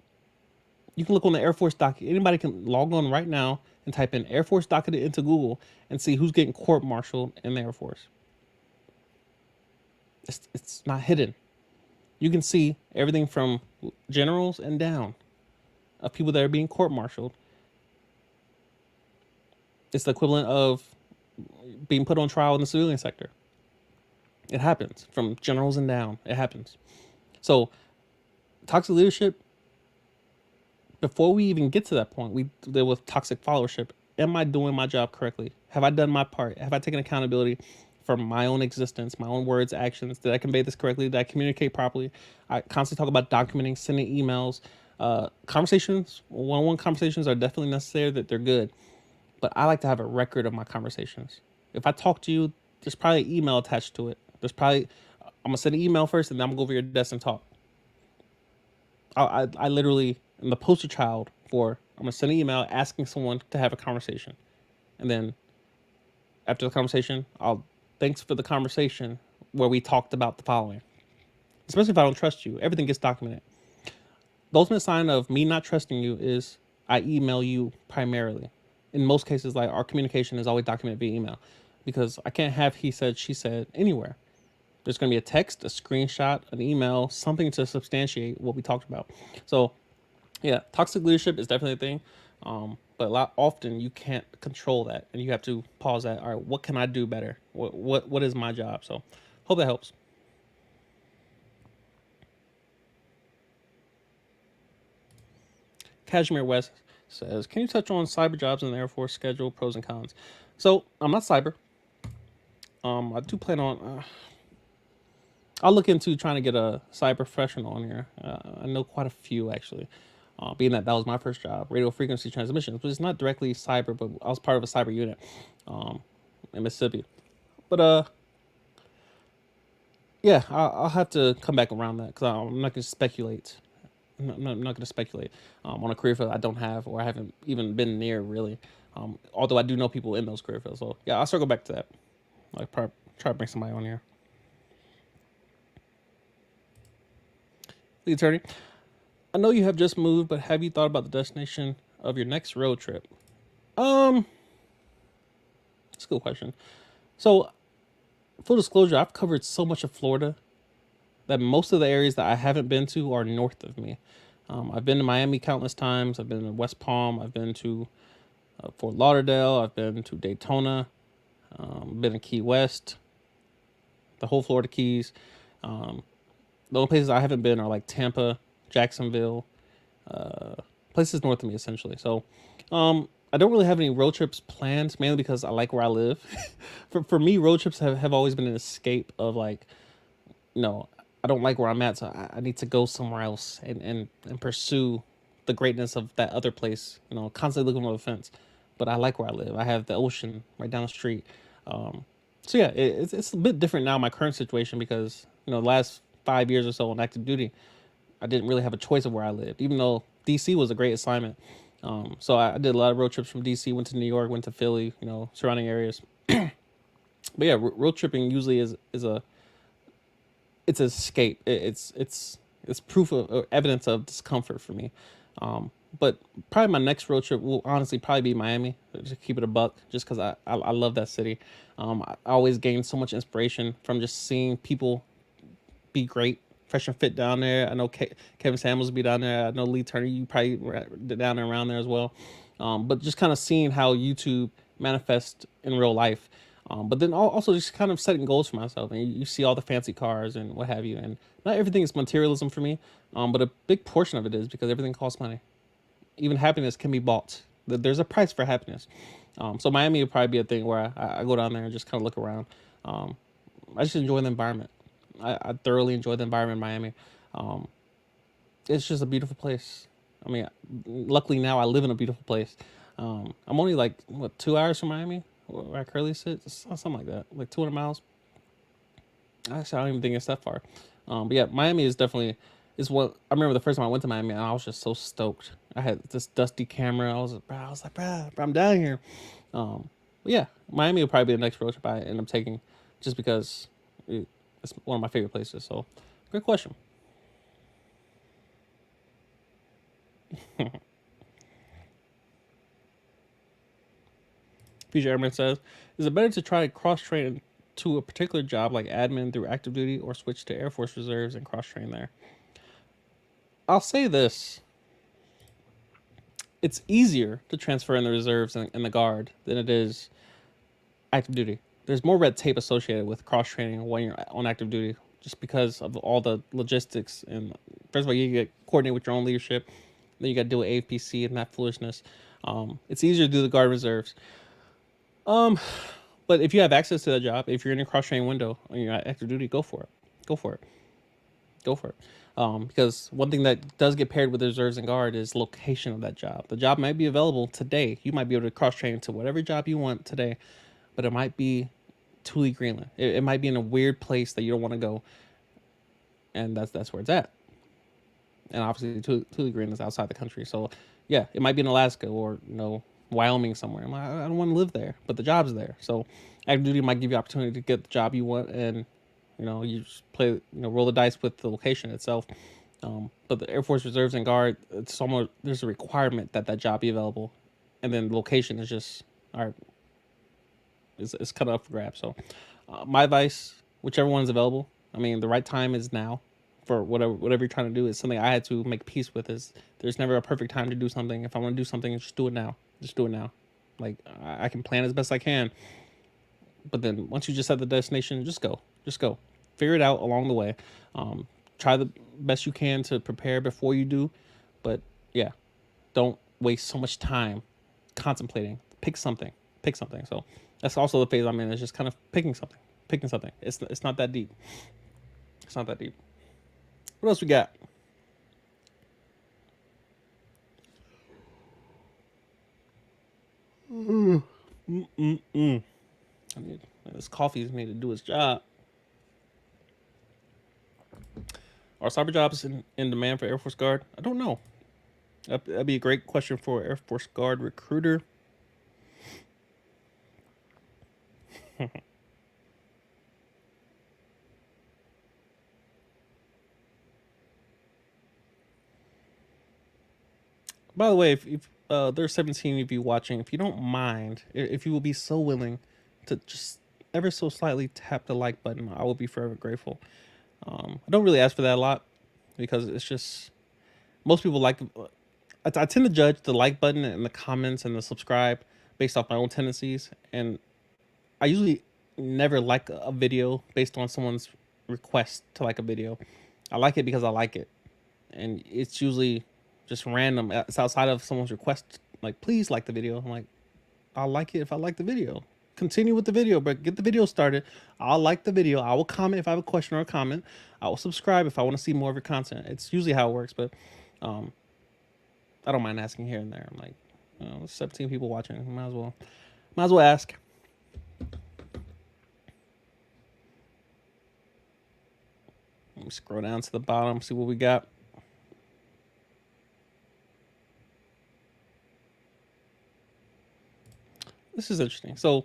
You can look on the Air Force docket. Anybody can log on right now and type in Air Force docket into Google and see who's getting court-martialed in the Air Force. It's not hidden. You can see everything from generals and down of people that are being court-martialed. It's the equivalent of being put on trial in the civilian sector. It happens from generals and down. It happens. So toxic leadership, before we even get to that point, we deal with toxic followership. Am I doing my job correctly? Have I done my part? Have I taken accountability for my own existence, my own words, actions? Did I convey this correctly? Did I communicate properly? I constantly talk about documenting, sending emails. Conversations, one-on-one conversations are definitely necessary, that they're good. But I like to have a record of my conversations. If I talk to you, there's probably an email attached to it. I'm going to send an email first, and then I'm going to go over your desk and talk. I literally am the poster child for, I'm going to send an email asking someone to have a conversation. And then after the conversation, thanks for the conversation where we talked about the following. Especially if I don't trust you, everything gets documented. The ultimate sign of me not trusting you is I email you primarily. In most cases, like, our communication is always documented via email, because I can't have he said, she said anywhere. There's going to be a text, a screenshot, an email, something to substantiate what we talked about. So yeah, toxic leadership is definitely a thing. But often you can't control that, and you have to pause that. All right, what can I do better? What is my job? So hope that helps. Kashmir West says, can you touch on cyber jobs in the Air Force schedule, pros and cons? So I'm not cyber. I do plan on, I'll look into trying to get a cyber professional on here. I know quite a few, actually. Being that was my first job, radio frequency transmissions, which is not directly cyber, but I was part of a cyber unit in Mississippi. But yeah, I'll have to come back around that, because I'm not going to speculate. I'm not going to speculate on a career field I don't have, or I haven't even been near, really. Although I do know people in those career fields. So yeah, I'll circle back to that. Like, try to bring somebody on here. The attorney, I know you have just moved, but have you thought about the destination of your next road trip? That's a good question. So, full disclosure, I've covered so much of Florida that most of the areas that I haven't been to are north of me. I've been to Miami countless times. I've been to West Palm. I've been to Fort Lauderdale. I've been to Daytona. Been to Key West. The whole Florida Keys. The only places I haven't been are like Tampa, Jacksonville, places north of me, essentially. So I don't really have any road trips planned, mainly because I like where I live. For me, road trips have always been an escape of, like, you know, I don't like where I'm at, so I need to go somewhere else and pursue the greatness of that other place. You know, constantly looking over the fence. But I like where I live. I have the ocean right down the street. Um, so yeah, it's a bit different now, my current situation, because you know the last 5 years or so on active duty, I didn't really have a choice of where I lived, even though DC was a great assignment. So I did a lot of road trips from DC, went to New York, went to Philly, you know, surrounding areas. But yeah, road tripping usually is a it's escape. It's proof of or evidence of discomfort for me. But probably my next road trip will honestly probably be Miami. To keep it a buck, just because I love that city. I always gain so much inspiration from just seeing people be great, fresh and fit down there. I know Kevin Samuels will be down there. I know Lee Turner. You probably were down there around there as well. But just kind of seeing how YouTube manifests in real life. But then also just kind of setting goals for myself, and you see all the fancy cars and what have you. And not everything is materialism for me, but a big portion of it is because everything costs money. Even happiness can be bought. There's a price for happiness. So Miami would probably be a thing where I go down there and just kind of look around. Um, I just enjoy the environment. I thoroughly enjoy the environment in Miami. Um, it's just a beautiful place. I mean, luckily now I live in a beautiful place. I'm only like what 2 hours from Miami, where I currently sit, something like that, like 200 miles. Actually, I don't even think it's that far. But yeah, Miami is definitely is what I remember the first time I went to Miami, and I was just so stoked. I had this dusty camera. I was like, bro, I'm down here. But yeah, Miami will probably be the next road trip I end up taking, just because it's one of my favorite places. So, great question. Future Airman says, "Is it better to try to cross train to a particular job like admin through active duty, or switch to Air Force Reserves and cross train there?" I'll say this: it's easier to transfer in the reserves and the guard than it is active duty. There's more red tape associated with cross training when you're on active duty, just because of all the logistics. And first of all, you get coordinate with your own leadership. Then you got to deal with AFPC and that foolishness. It's easier to do the guard reserves. Um, but if you have access to that job, if you're in a cross training window and you're at active duty, go for it. Go for it. Go for it. Because one thing that does get paired with reserves and guard is location of that job. The job might be available today. You might be able to cross train to whatever job you want today, but it might be Thule Greenland. It might be in a weird place that you don't want to go, and that's where it's at. And obviously, Thule Greenland is outside the country, so yeah, it might be in Alaska or Wyoming somewhere. I'm like, I don't want to live there, but the job's there. So active duty might give you opportunity to get the job you want, and you just play, roll the dice with the location itself. But the Air Force Reserves and Guard, it's almost there's a requirement that that job be available, and then the location is just all right. It's cut up for grabs. So, my advice, whichever one's available. I mean, the right time is now for whatever you're trying to do. Is something I had to make peace with. Is there's never a perfect time to do something. If I want to do something, just do it now. Just do it now. Like I can plan as best I can, but then once you just set the destination, just go. Just go. Figure it out along the way. Try the best you can to prepare before you do, but yeah, don't waste so much time contemplating. Pick something. Pick something. So that's also the phase I'm in. Is just kind of picking something. Picking something. It's not that deep. It's not that deep. What else we got? Mm-mm-mm. This coffee's made to do its job. Are cyber jobs in demand for Air Force Guard? I don't know. That'd be a great question for Air Force Guard recruiter. By the way, if there's 17 of you watching, if you don't mind, if you will be so willing to just ever so slightly tap the like button, I will be forever grateful. I don't really ask for that a lot because it's just most people like. I tend to judge the like button and the comments and the subscribe based off my own tendencies, and I usually never like a video based on someone's request to like a video. I like it because I like it, and it's usually just random. It's outside of someone's request, like please like the video. I'm like, I'll like it if I like the video. continue with the video, but get the video started. I'll like the video. I will comment if I have a question or a comment. I will subscribe if I want to see more of your content. It's usually how it works, but I don't mind asking here and there. I'm like, 17 people watching. Might as well ask. Let me scroll down to the bottom, see what we got. This is interesting. So,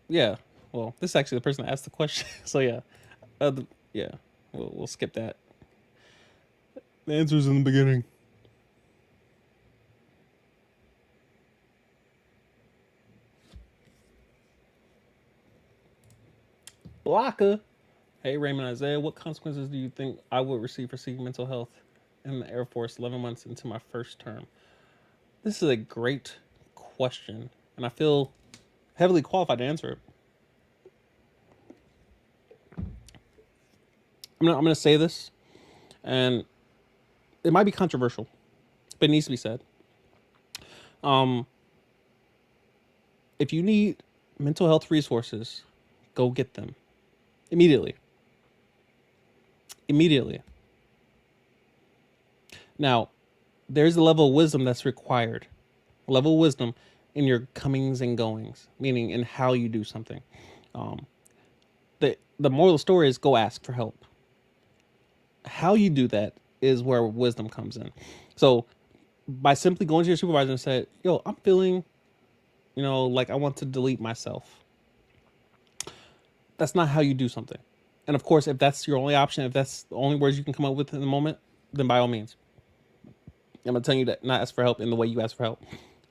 yeah. Well, this is actually the person that asked the question. So yeah, yeah. We'll skip that. The answer's in the beginning. Blocker. Hey, Raymond Isaiah, what consequences do you think I would receive for seeking mental health in the Air Force 11 months into my first term? This is a great question, and I feel heavily qualified to answer it. I'm gonna say this, and it might be controversial, but it needs to be said. If you need mental health resources, go get them immediately. Now, there's a level of wisdom that's required, a level of wisdom in your comings and goings, meaning in how you do something. The moral of the story is go ask for help. How you do that is where wisdom comes in. So by simply going to your supervisor and say, yo, I'm feeling, like I want to delete myself. That's not how you do something. And of course, if that's your only option, if that's the only words you can come up with in the moment, then by all means. I'm going to tell you that not ask for help in the way you ask for help.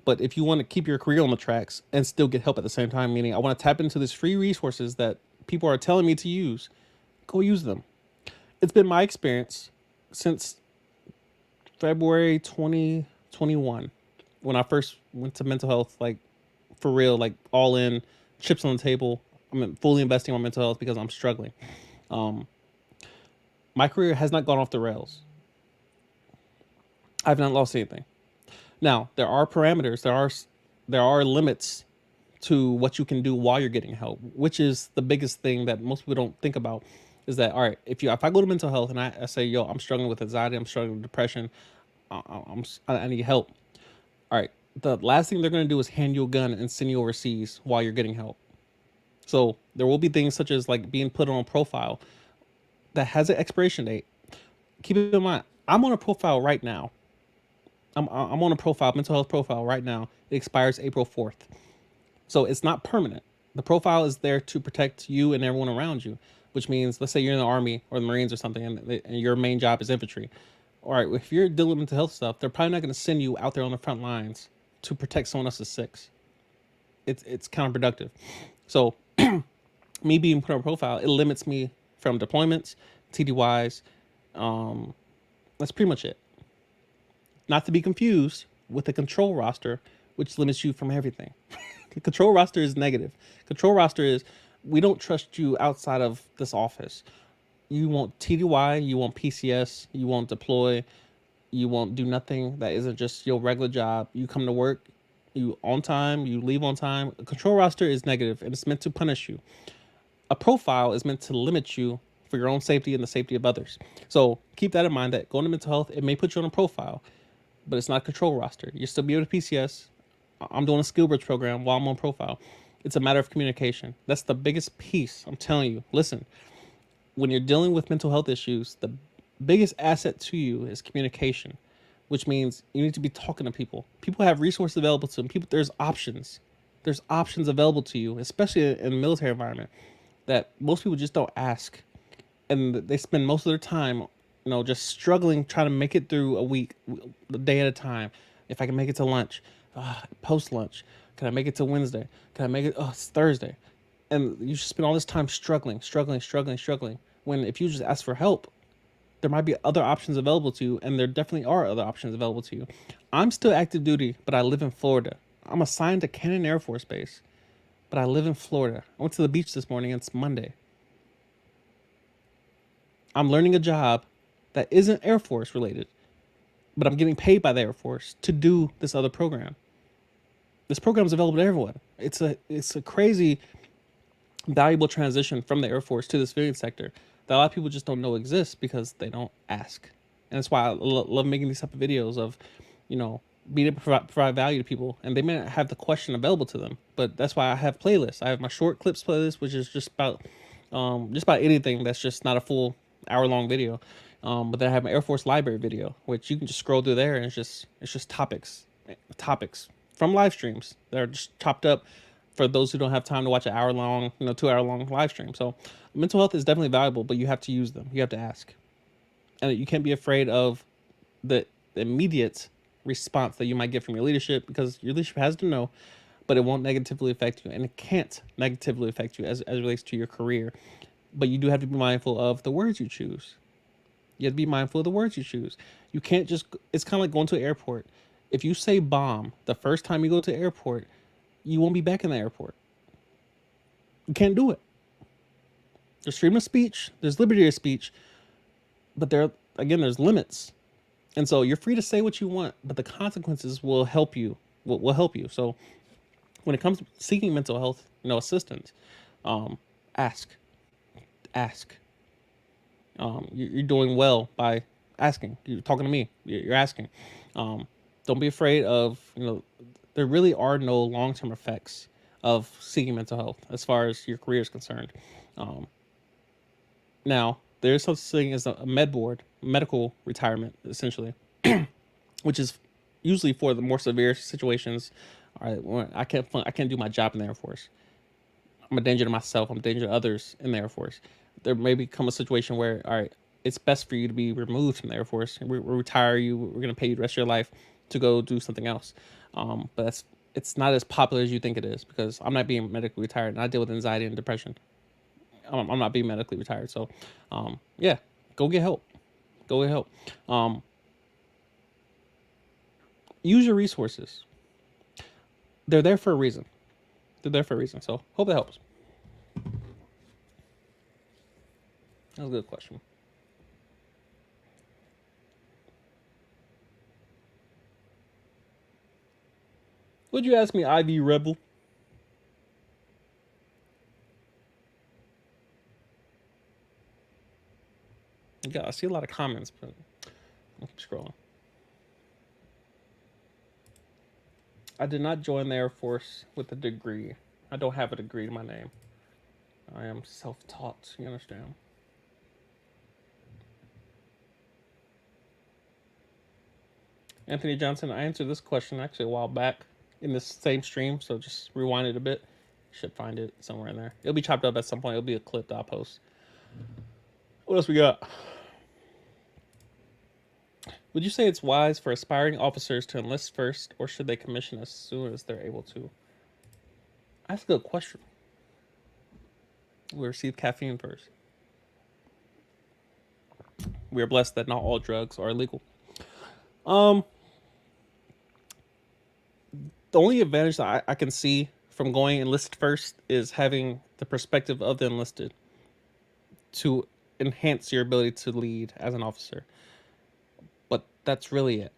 But if you want to keep your career on the tracks and still get help at the same time, meaning I want to tap into these free resources that people are telling me to use, go use them. It's been my experience since February 2021 when I first went to mental health, like for real, like all in, chips on the table. I'm fully investing in my mental health because I'm struggling. My career has not gone off the rails. I've not lost anything. Now, there are parameters, there are limits to what you can do while you're getting help, which is the biggest thing that most people don't think about. Is that, all right, if I go to mental health and I say, yo, I'm struggling with anxiety, I'm struggling with depression, I need help. All right, the last thing they're going to do is hand you a gun and send you overseas while you're getting help. So there will be things such as like being put on a profile that has an expiration date. Keep it in mind, I'm on a profile right now. I'm on a profile, mental health profile right now. It expires April 4th. So it's not permanent. The profile is there to protect you and everyone around you, which means, let's say you're in the Army or the Marines or something, and your main job is infantry. All right, if you're dealing with mental health stuff, they're probably not going to send you out there on the front lines to protect someone else's six. It's counterproductive. So me being put on a profile, it limits me from deployments, TDYs. That's pretty much it. Not to be confused with the control roster, which limits you from everything. The control roster is negative. Control roster is, we don't trust you outside of this office. You won't TDY, you won't PCS, you won't deploy, you won't do nothing that isn't just your regular job. You come to work, you on time, you leave on time. A control roster is negative and it's meant to punish you. A profile is meant to limit you for your own safety and the safety of others. So keep that in mind, that going to mental health, it may put you on a profile, but it's not a control roster. You're still be able to PCS. I'm doing a skill bridge program while I'm on profile. It's a matter of communication. That's the biggest piece. I'm telling you, listen, when you're dealing with mental health issues, the biggest asset to you is communication, which means you need to be talking to people. People have resources available to them. There's options. There's options available to you, especially in a military environment, that most people just don't ask. And they spend most of their time, just struggling, trying to make it through a week, a day at a time. If I can make it to lunch, post lunch, can I make it to Wednesday? Can I make it? Oh, it's Thursday. And you spend all this time struggling. When if you just ask for help, there might be other options available to you. And there definitely are other options available to you. I'm still active duty, but I live in Florida. I'm assigned to Cannon Air Force Base, but I live in Florida. I went to the beach this morning. It's Monday. I'm learning a job that isn't Air Force related, but I'm getting paid by the Air Force to do this other program. This program is available to everyone. It's a crazy valuable transition from the Air Force to the civilian sector that a lot of people just don't know exists because they don't ask. And that's why I love making these type of videos of, you know, being able to provide value to people. And they may not have the question available to them, but that's why I have playlists. I have my short clips playlist, which is just about anything that's just not a full hour-long video. But then I have my Air Force library video, which you can just scroll through there, and it's just topics from live streams that are just chopped up for those who don't have time to watch an hour long, 2 hour long live stream. So mental health is definitely valuable, but you have to use them. You have to ask, and you can't be afraid of the immediate response that you might get from your leadership, because your leadership has to know, but it won't negatively affect you, and it can't negatively affect you as it relates to your career. But you do have to be mindful of the words you choose. You have to be mindful of the words you choose. You can't just, it's kind of like going to an airport. If you say bomb the first time you go to the airport, you won't be back in the airport. You can't do it. There's freedom of speech, there's liberty of speech, but there's limits. And so you're free to say what you want, but the consequences will help you. Will help you. So when it comes to seeking mental health, assistance, ask, ask. You're doing well by asking. You're talking to me. You're asking. Don't be afraid of, there really are no long-term effects of seeking mental health as far as your career is concerned. Now, there's such thing as a med board, medical retirement, essentially, which is usually for the more severe situations. All right, when I can't do my job in the Air Force. I'm a danger to myself. I'm a danger to others in the Air Force. There may become a situation where, all right, it's best for you to be removed from the Air Force. We'll retire you. We're going to pay you the rest of your life to go do something else. But it's not as popular as you think it is, because I'm not being medically retired, and I deal with anxiety and depression. I'm not being medically retired. So, yeah, go get help. Go get help. Use your resources. They're there for a reason. They're there for a reason. So, hope that helps. That was a good question. Would you ask me, Ivy Rebel? Yeah, I see a lot of comments, but I'll keep scrolling. I did not join the Air Force with a degree. I don't have a degree to my name. I am self-taught, you understand? Anthony Johnson, I answered this question actually a while back in this same stream, so just rewind it a bit. You should find it somewhere in there. It'll be chopped up at some point. It'll be a clip that I'll post. What else we got? Would you say it's wise for aspiring officers to enlist first, or should they commission as soon as they're able to? That's a good question. We receive caffeine first. We are blessed that not all drugs are illegal. The only advantage that I can see from going enlisted first is having the perspective of the enlisted to enhance your ability to lead as an officer. But that's really it.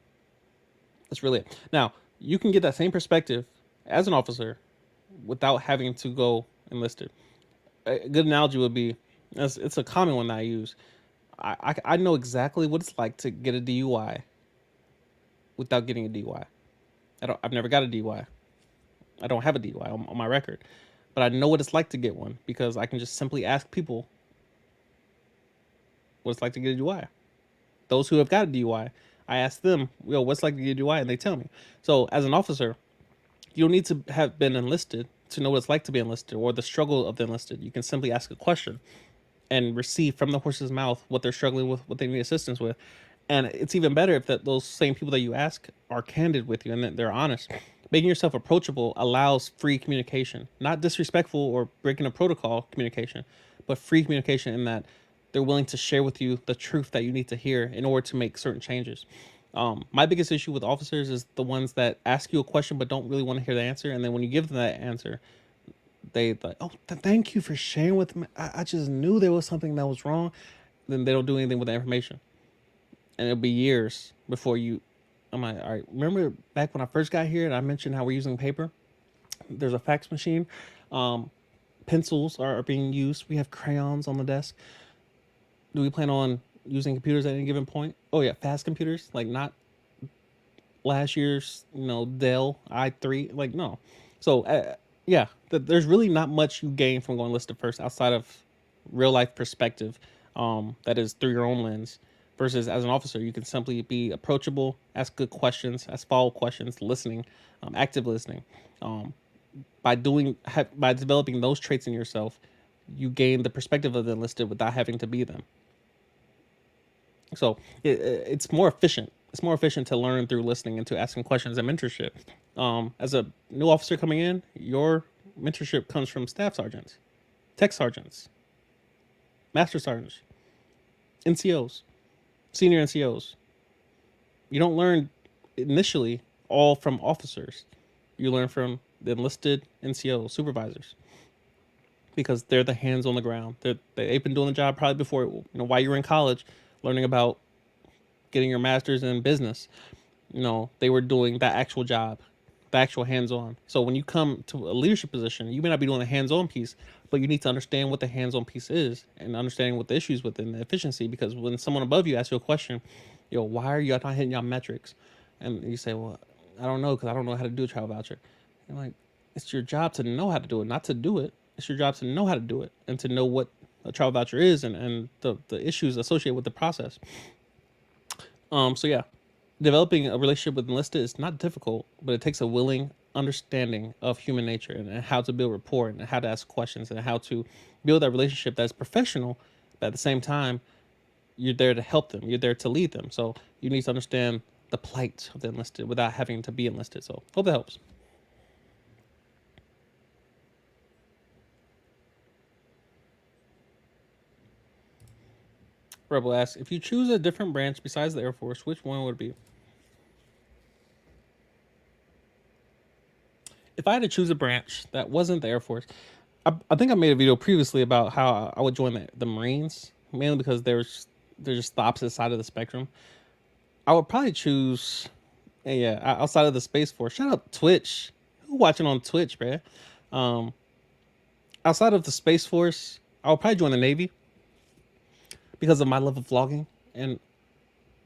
That's really it. Now, you can get that same perspective as an officer without having to go enlisted. A good analogy would be, it's a common one that I use. I know exactly what it's like to get a DUI without getting a DUI. I've never got a DUI. I don't have a DUI on my record, but I know what it's like to get one, because I can just simply ask people what it's like to get a DUI. Those who have got a DUI, I ask them, what's it like to get a DUI, and they tell me. So as an officer, you don't need to have been enlisted to know what it's like to be enlisted or the struggle of the enlisted. You can simply ask a question and receive from the horse's mouth what they're struggling with, what they need assistance with. And it's even better if those same people that you ask are candid with you and that they're honest. Making yourself approachable allows free communication, not disrespectful or breaking a protocol communication, but free communication in that they're willing to share with you the truth that you need to hear in order to make certain changes. My biggest issue with officers is the ones that ask you a question but don't really want to hear the answer, and then when you give them that answer, they like, oh, thank you for sharing with me. I just knew there was something that was wrong. Then they don't do anything with the information, and it'll be years before you. I'm like, all right, remember back when I first got here and I mentioned how we're using paper? There's a fax machine. Um, Pencils are being used. We have crayons on the desk. Do we plan on using computers at any given point? Oh yeah, fast computers, like not last year's, Dell i3. Like no. So yeah, there's really not much you gain from going listed first outside of real life perspective. That is through your own lens. Versus as an officer, you can simply be approachable, ask good questions, ask follow questions, listening, active listening. Um, by developing those traits in yourself, you gain the perspective of the enlisted without having to be them. So it's more efficient. It's more efficient to learn through listening and to asking questions and mentorship. As a new officer coming in, your mentorship comes from staff sergeants, tech sergeants, master sergeants, NCOs, senior NCOs. You don't learn initially all from officers. You learn from the enlisted NCO supervisors because they're the hands on the ground. They've been doing the job probably before, while you were in college, learning about getting your master's in business. They were doing that actual job, the actual hands-on. So when you come to a leadership position, you may not be doing the hands-on piece, but you need to understand what the hands-on piece is and understanding what the issues within the efficiency. Because when someone above you asks you a question, why are you not hitting your metrics? And you say, well, I don't know because I don't know how to do a travel voucher. And like, it's your job to know how to do it, not to do it. It's your job to know how to do it and to know what a travel voucher is and the issues associated with the process. So yeah, developing a relationship with enlisted is not difficult, but it takes a willing understanding of human nature and how to build rapport and how to ask questions and how to build that relationship that's professional, but at the same time, you're there to help them. You're there to lead them. So you need to understand the plight of the enlisted without having to be enlisted. So hope that helps. Rebel asks, if you choose a different branch besides the Air Force, which one would it be? If I had to choose a branch that wasn't the Air Force, I think I made a video previously about how I would join the Marines, mainly because they're just the opposite side of the spectrum. I would probably choose, yeah, outside of the Space Force. Shout out Twitch. Who watching on Twitch, man? Um, Outside of the Space Force, I would probably join the Navy because of my love of vlogging, and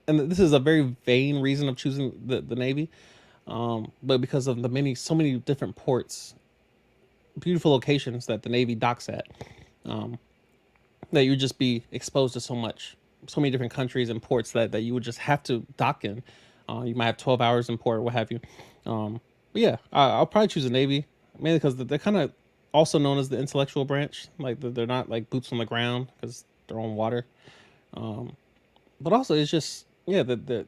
this is a very vain reason of choosing the Navy, but because of so many different ports, beautiful locations that the Navy docks at, um, that you would just be exposed to so many different countries and ports that you would just have to dock in. You might have 12 hours in port, what have you. But yeah, I'll probably choose the Navy mainly because they're kind of also known as the intellectual branch. Like they're not like boots on the ground because they're on water. But also it's just yeah the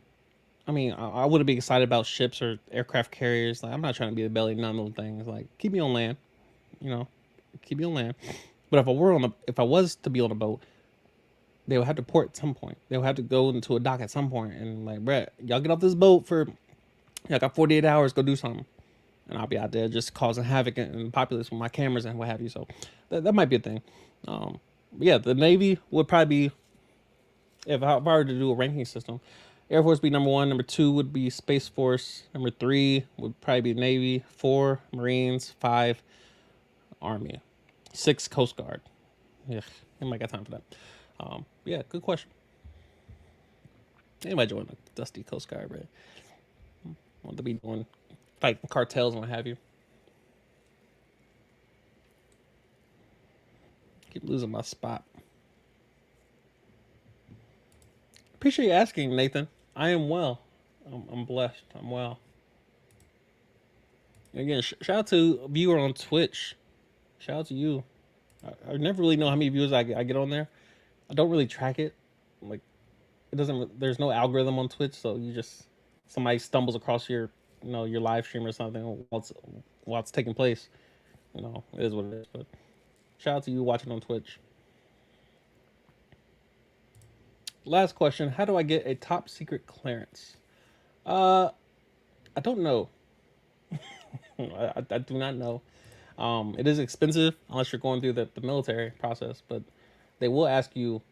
I mean I wouldn't be excited about ships or aircraft carriers. Like I'm not trying to be the belly none of those things. Like keep me on land, you know, keep me on land. But if I was to be on a boat, they would have to port at some point. They would have to go into a dock at some point and like, Brett, y'all get off this boat for y'all got 48 hours, go do something. And I'll be out there just causing havoc in the populace with my cameras and what have you. So that might be a thing. But yeah, the Navy would probably be if I were to do a ranking system. Air Force would be number one. Number two would be Space Force. Number three would probably be Navy. Four, Marines. Five, Army. Six, Coast Guard. Yeah, anybody got time for that? Yeah, good question. Anybody join the dusty Coast Guard, right? Want to be doing fighting cartels and what have you. Keep losing my spot. Appreciate you asking, Nathan. I am well. I'm blessed. I'm well. Again, shout out to a viewer on Twitch. Shout out to you. I never really know how many viewers I get on there. I don't really track it. Like it doesn't. There's no algorithm on Twitch, so you just somebody stumbles across your live stream or something while it's taking place. It is what it is. But shout out to you watching on Twitch. Last question: how do I get a top secret clearance? Uh, I don't know. I do not know. It is expensive unless you're going through the military process, but they will ask you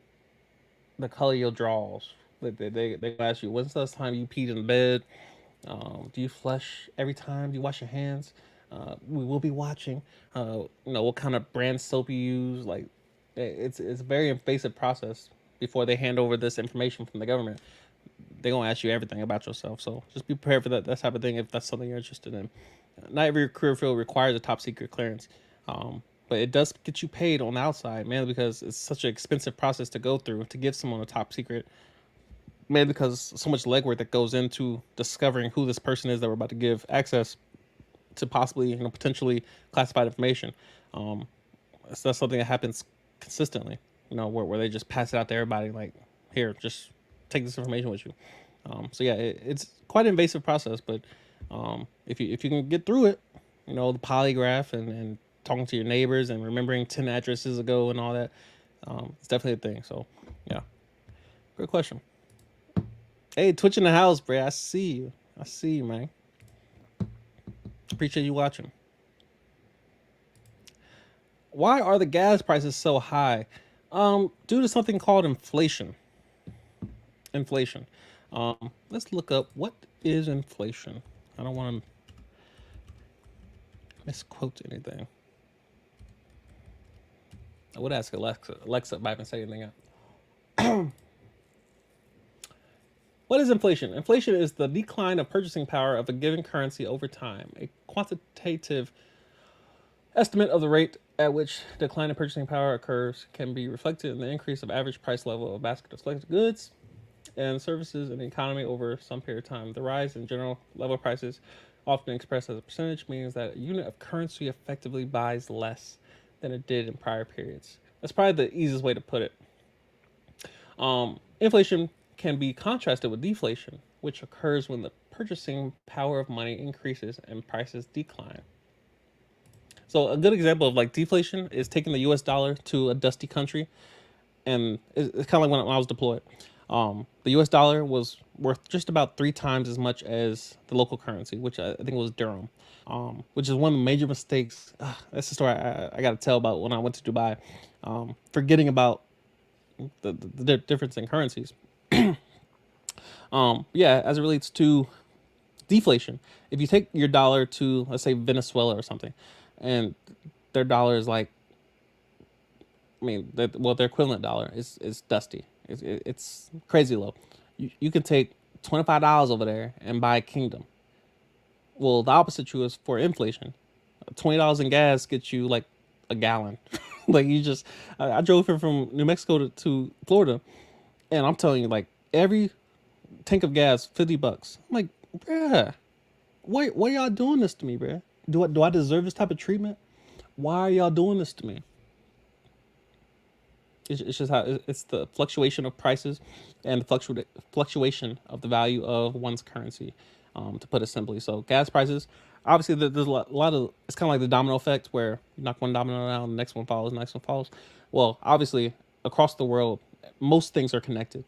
the color of your drawers. They ask you when's the last time you peed in bed. Do you flush every time? Do you wash your hands? We will be watching. What kind of brand soap you use. Like, it's a very invasive process before they hand over this information from the government. They're gonna ask you everything about yourself. So just be prepared for that type of thing if that's something you're interested in. Not every career field requires a top secret clearance, but it does get you paid on the outside, mainly because it's such an expensive process to go through to give someone a top secret. Mainly because so much legwork that goes into discovering who this person is that we're about to give access to possibly, potentially classified information. So that's something that happens consistently. Where they just pass it out to everybody, like, here, just take this information with you. So yeah, it's quite an invasive process, but if you can get through it, the polygraph and talking to your neighbors and remembering 10 addresses ago and all that, it's definitely a thing. So yeah, great question. Hey, Twitch in the house, bro. I see you, man. Appreciate you watching. Why are the gas prices so high? Due to something called inflation. Let's look up what is inflation. I don't want to misquote anything. I would ask Alexa if I haven't said anything yet. What is inflation? Inflation is the decline of purchasing power of a given currency over time. A quantitative estimate of the rate at which decline in purchasing power occurs can be reflected in the increase of average price level of a basket of selected goods and services in the economy over some period of time. The rise in general level prices, often expressed as a percentage, means that a unit of currency effectively buys less than it did in prior periods. That's probably the easiest way to put it. Inflation can be contrasted with deflation, which occurs when the purchasing power of money increases and prices decline. So a good example of like deflation is taking the U.S. dollar to a dusty country, and it's kind of like when I was deployed. The U.S. dollar was worth just about 3 times as much as the local currency, which I think was dirham, which is one of the major mistakes. That's the story I got to tell about when I went to Dubai, forgetting about the difference in currencies. Yeah, as it relates to deflation, if you take your dollar to, let's say, Venezuela or something, and their dollar is like, their equivalent dollar is dusty. It's crazy low. You can take $25 over there and buy a kingdom. Well, the opposite true is for inflation. $20 in gas gets you like a gallon. Like I drove here from New Mexico to Florida, and I'm telling you, like, every tank of gas, $50. I'm like, bruh, why y'all doing this to me, bruh? Do I deserve this type of treatment? Why are y'all doing this to me? It's just how it's the fluctuation of prices and the fluctuation of the value of one's currency, to put it simply. So gas prices, obviously, there's a lot of, it's kind of like the domino effect where you knock one domino down, the next one follows, the next one follows. Well, obviously, across the world, most things are connected.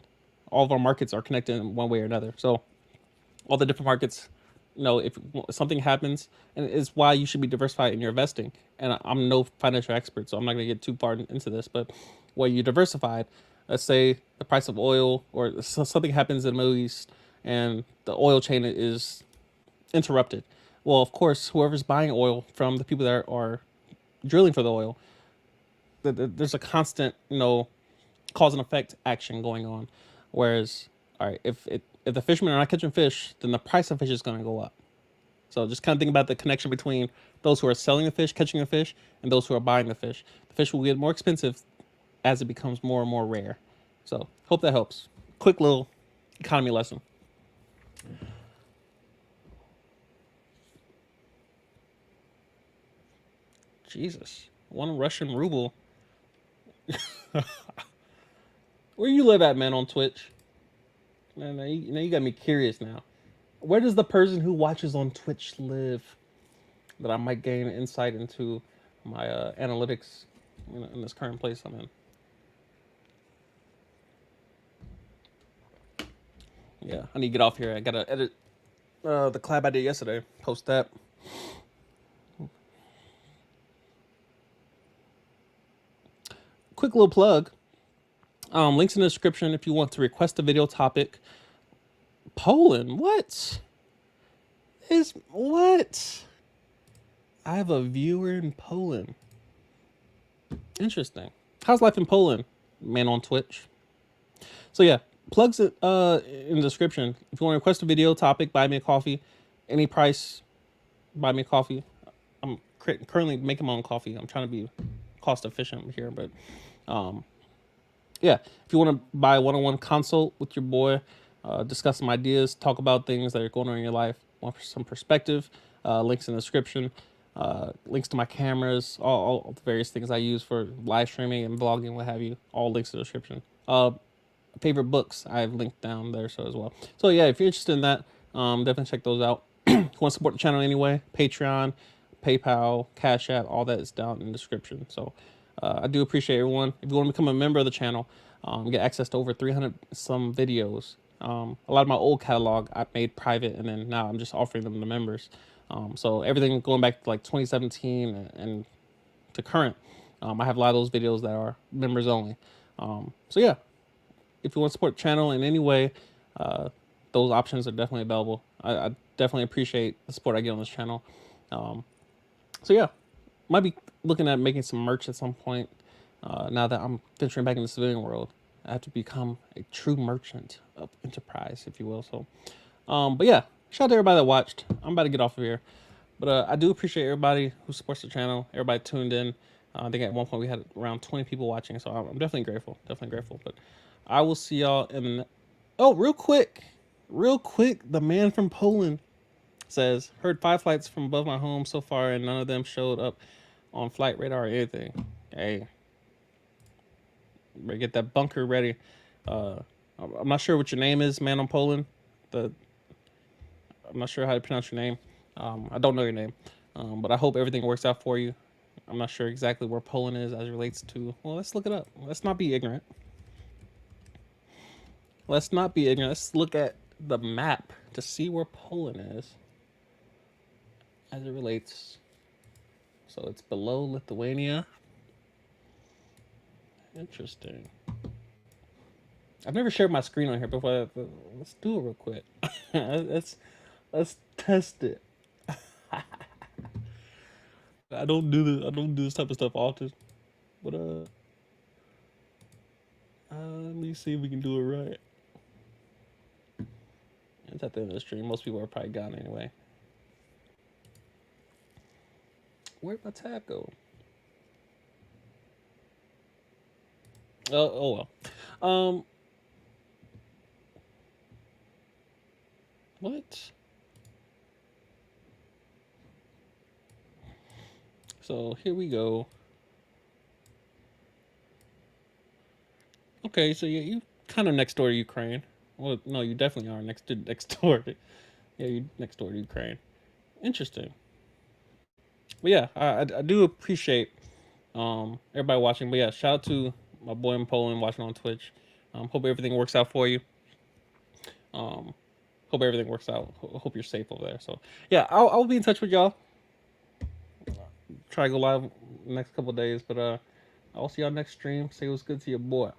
All of our markets are connected in one way or another. So all the different markets, if something happens, and it's why you should be diversified in your investing. And I'm no financial expert, so I'm not going to get too far into this, but where you diversified, let's say the price of oil or something happens in the Middle East and the oil chain is interrupted. Well, of course, whoever's buying oil from the people that are drilling for the oil, there's a constant, cause and effect action going on. Whereas, all right, if the fishermen are not catching fish, then the price of fish is going to go up. So just kind of think about the connection between those who are selling the fish, catching the fish, and those who are buying the fish. The fish will get more expensive as it becomes more and more rare. So hope that helps. Quick little economy lesson. Jesus, 1 Russian ruble. Where you live at, man, on Twitch? Man, you got me curious now. Where does the person who watches on Twitch live? That I might gain insight into my analytics in this current place I'm in. Yeah, I need to get off here. I gotta edit the collab I did yesterday. Post that. Quick little plug. Links in the description if you want to request a video topic. Poland, what? I have a viewer in Poland. Interesting. How's life in Poland, man on Twitch? So yeah, plugs it in the description. If you want to request a video topic, buy me a coffee, any price, buy me a coffee. I'm currently making my own coffee. I'm trying to be cost efficient here, but yeah, if you want to buy a one-on-one consult with your boy, discuss some ideas, talk about things that are going on in your life, want some perspective, links in the description, links to my cameras, all the various things I use for live streaming and blogging, what have you, all links in the description. Favorite books I've linked down there so as well. So yeah, if you're interested in that, definitely check those out. If you want to support the channel anyway, Patreon, PayPal, Cash App, all that is down in the description. So I do appreciate everyone. If you want to become a member of the channel, get access to over 300 some videos. A lot of my old catalog I made private, and then now I'm just offering them to members. So everything going back to like 2017 and to current, I have a lot of those videos that are members only. So yeah, if you want to support the channel in any way, those options are definitely available. I definitely appreciate the support I get on this channel. So yeah, might be looking at making some merch at some point. Now that I'm venturing back in the civilian world, I have to become a true merchant of enterprise, if you will. So, but yeah, shout out to everybody that watched. I'm about to get off of here, but I do appreciate everybody who supports the channel. Everybody tuned in. I think at one point we had around 20 people watching, so I'm definitely grateful. Definitely grateful. But I will see y'all in. Oh, real quick, the man from Poland says, heard 5 flights from above my home so far, and none of them showed up on flight radar or anything. Hey, better get that bunker ready. I'm not sure what your name is, man on Poland. I'm not sure how to pronounce your name. I don't know your name, but I hope everything works out for you. I'm not sure exactly where Poland is as it relates to. Well, let's look it up. Let's not be ignorant. Let's look at the map to see where Poland is as it relates. So it's below Lithuania. Interesting. I've never shared my screen on here before. Let's do it real quick. let's test it. I don't do this type of stuff often, but let me see if we can do it right. It's at the end of the stream. Most people are probably gone anyway. Where'd my tab go? Oh well. What? So here we go. Okay, so yeah, you kind of next door to Ukraine. Well, no, you definitely are next door. Yeah, you next door to Ukraine. Interesting. But yeah, I do appreciate everybody watching. But yeah, shout out to my boy in Poland watching on Twitch. Hope everything works out for you. Hope everything works out. Hope you're safe over there. So yeah, I'll be in touch with y'all. Try to go live next couple of days, but I'll see y'all next stream. Say what's good to your boy.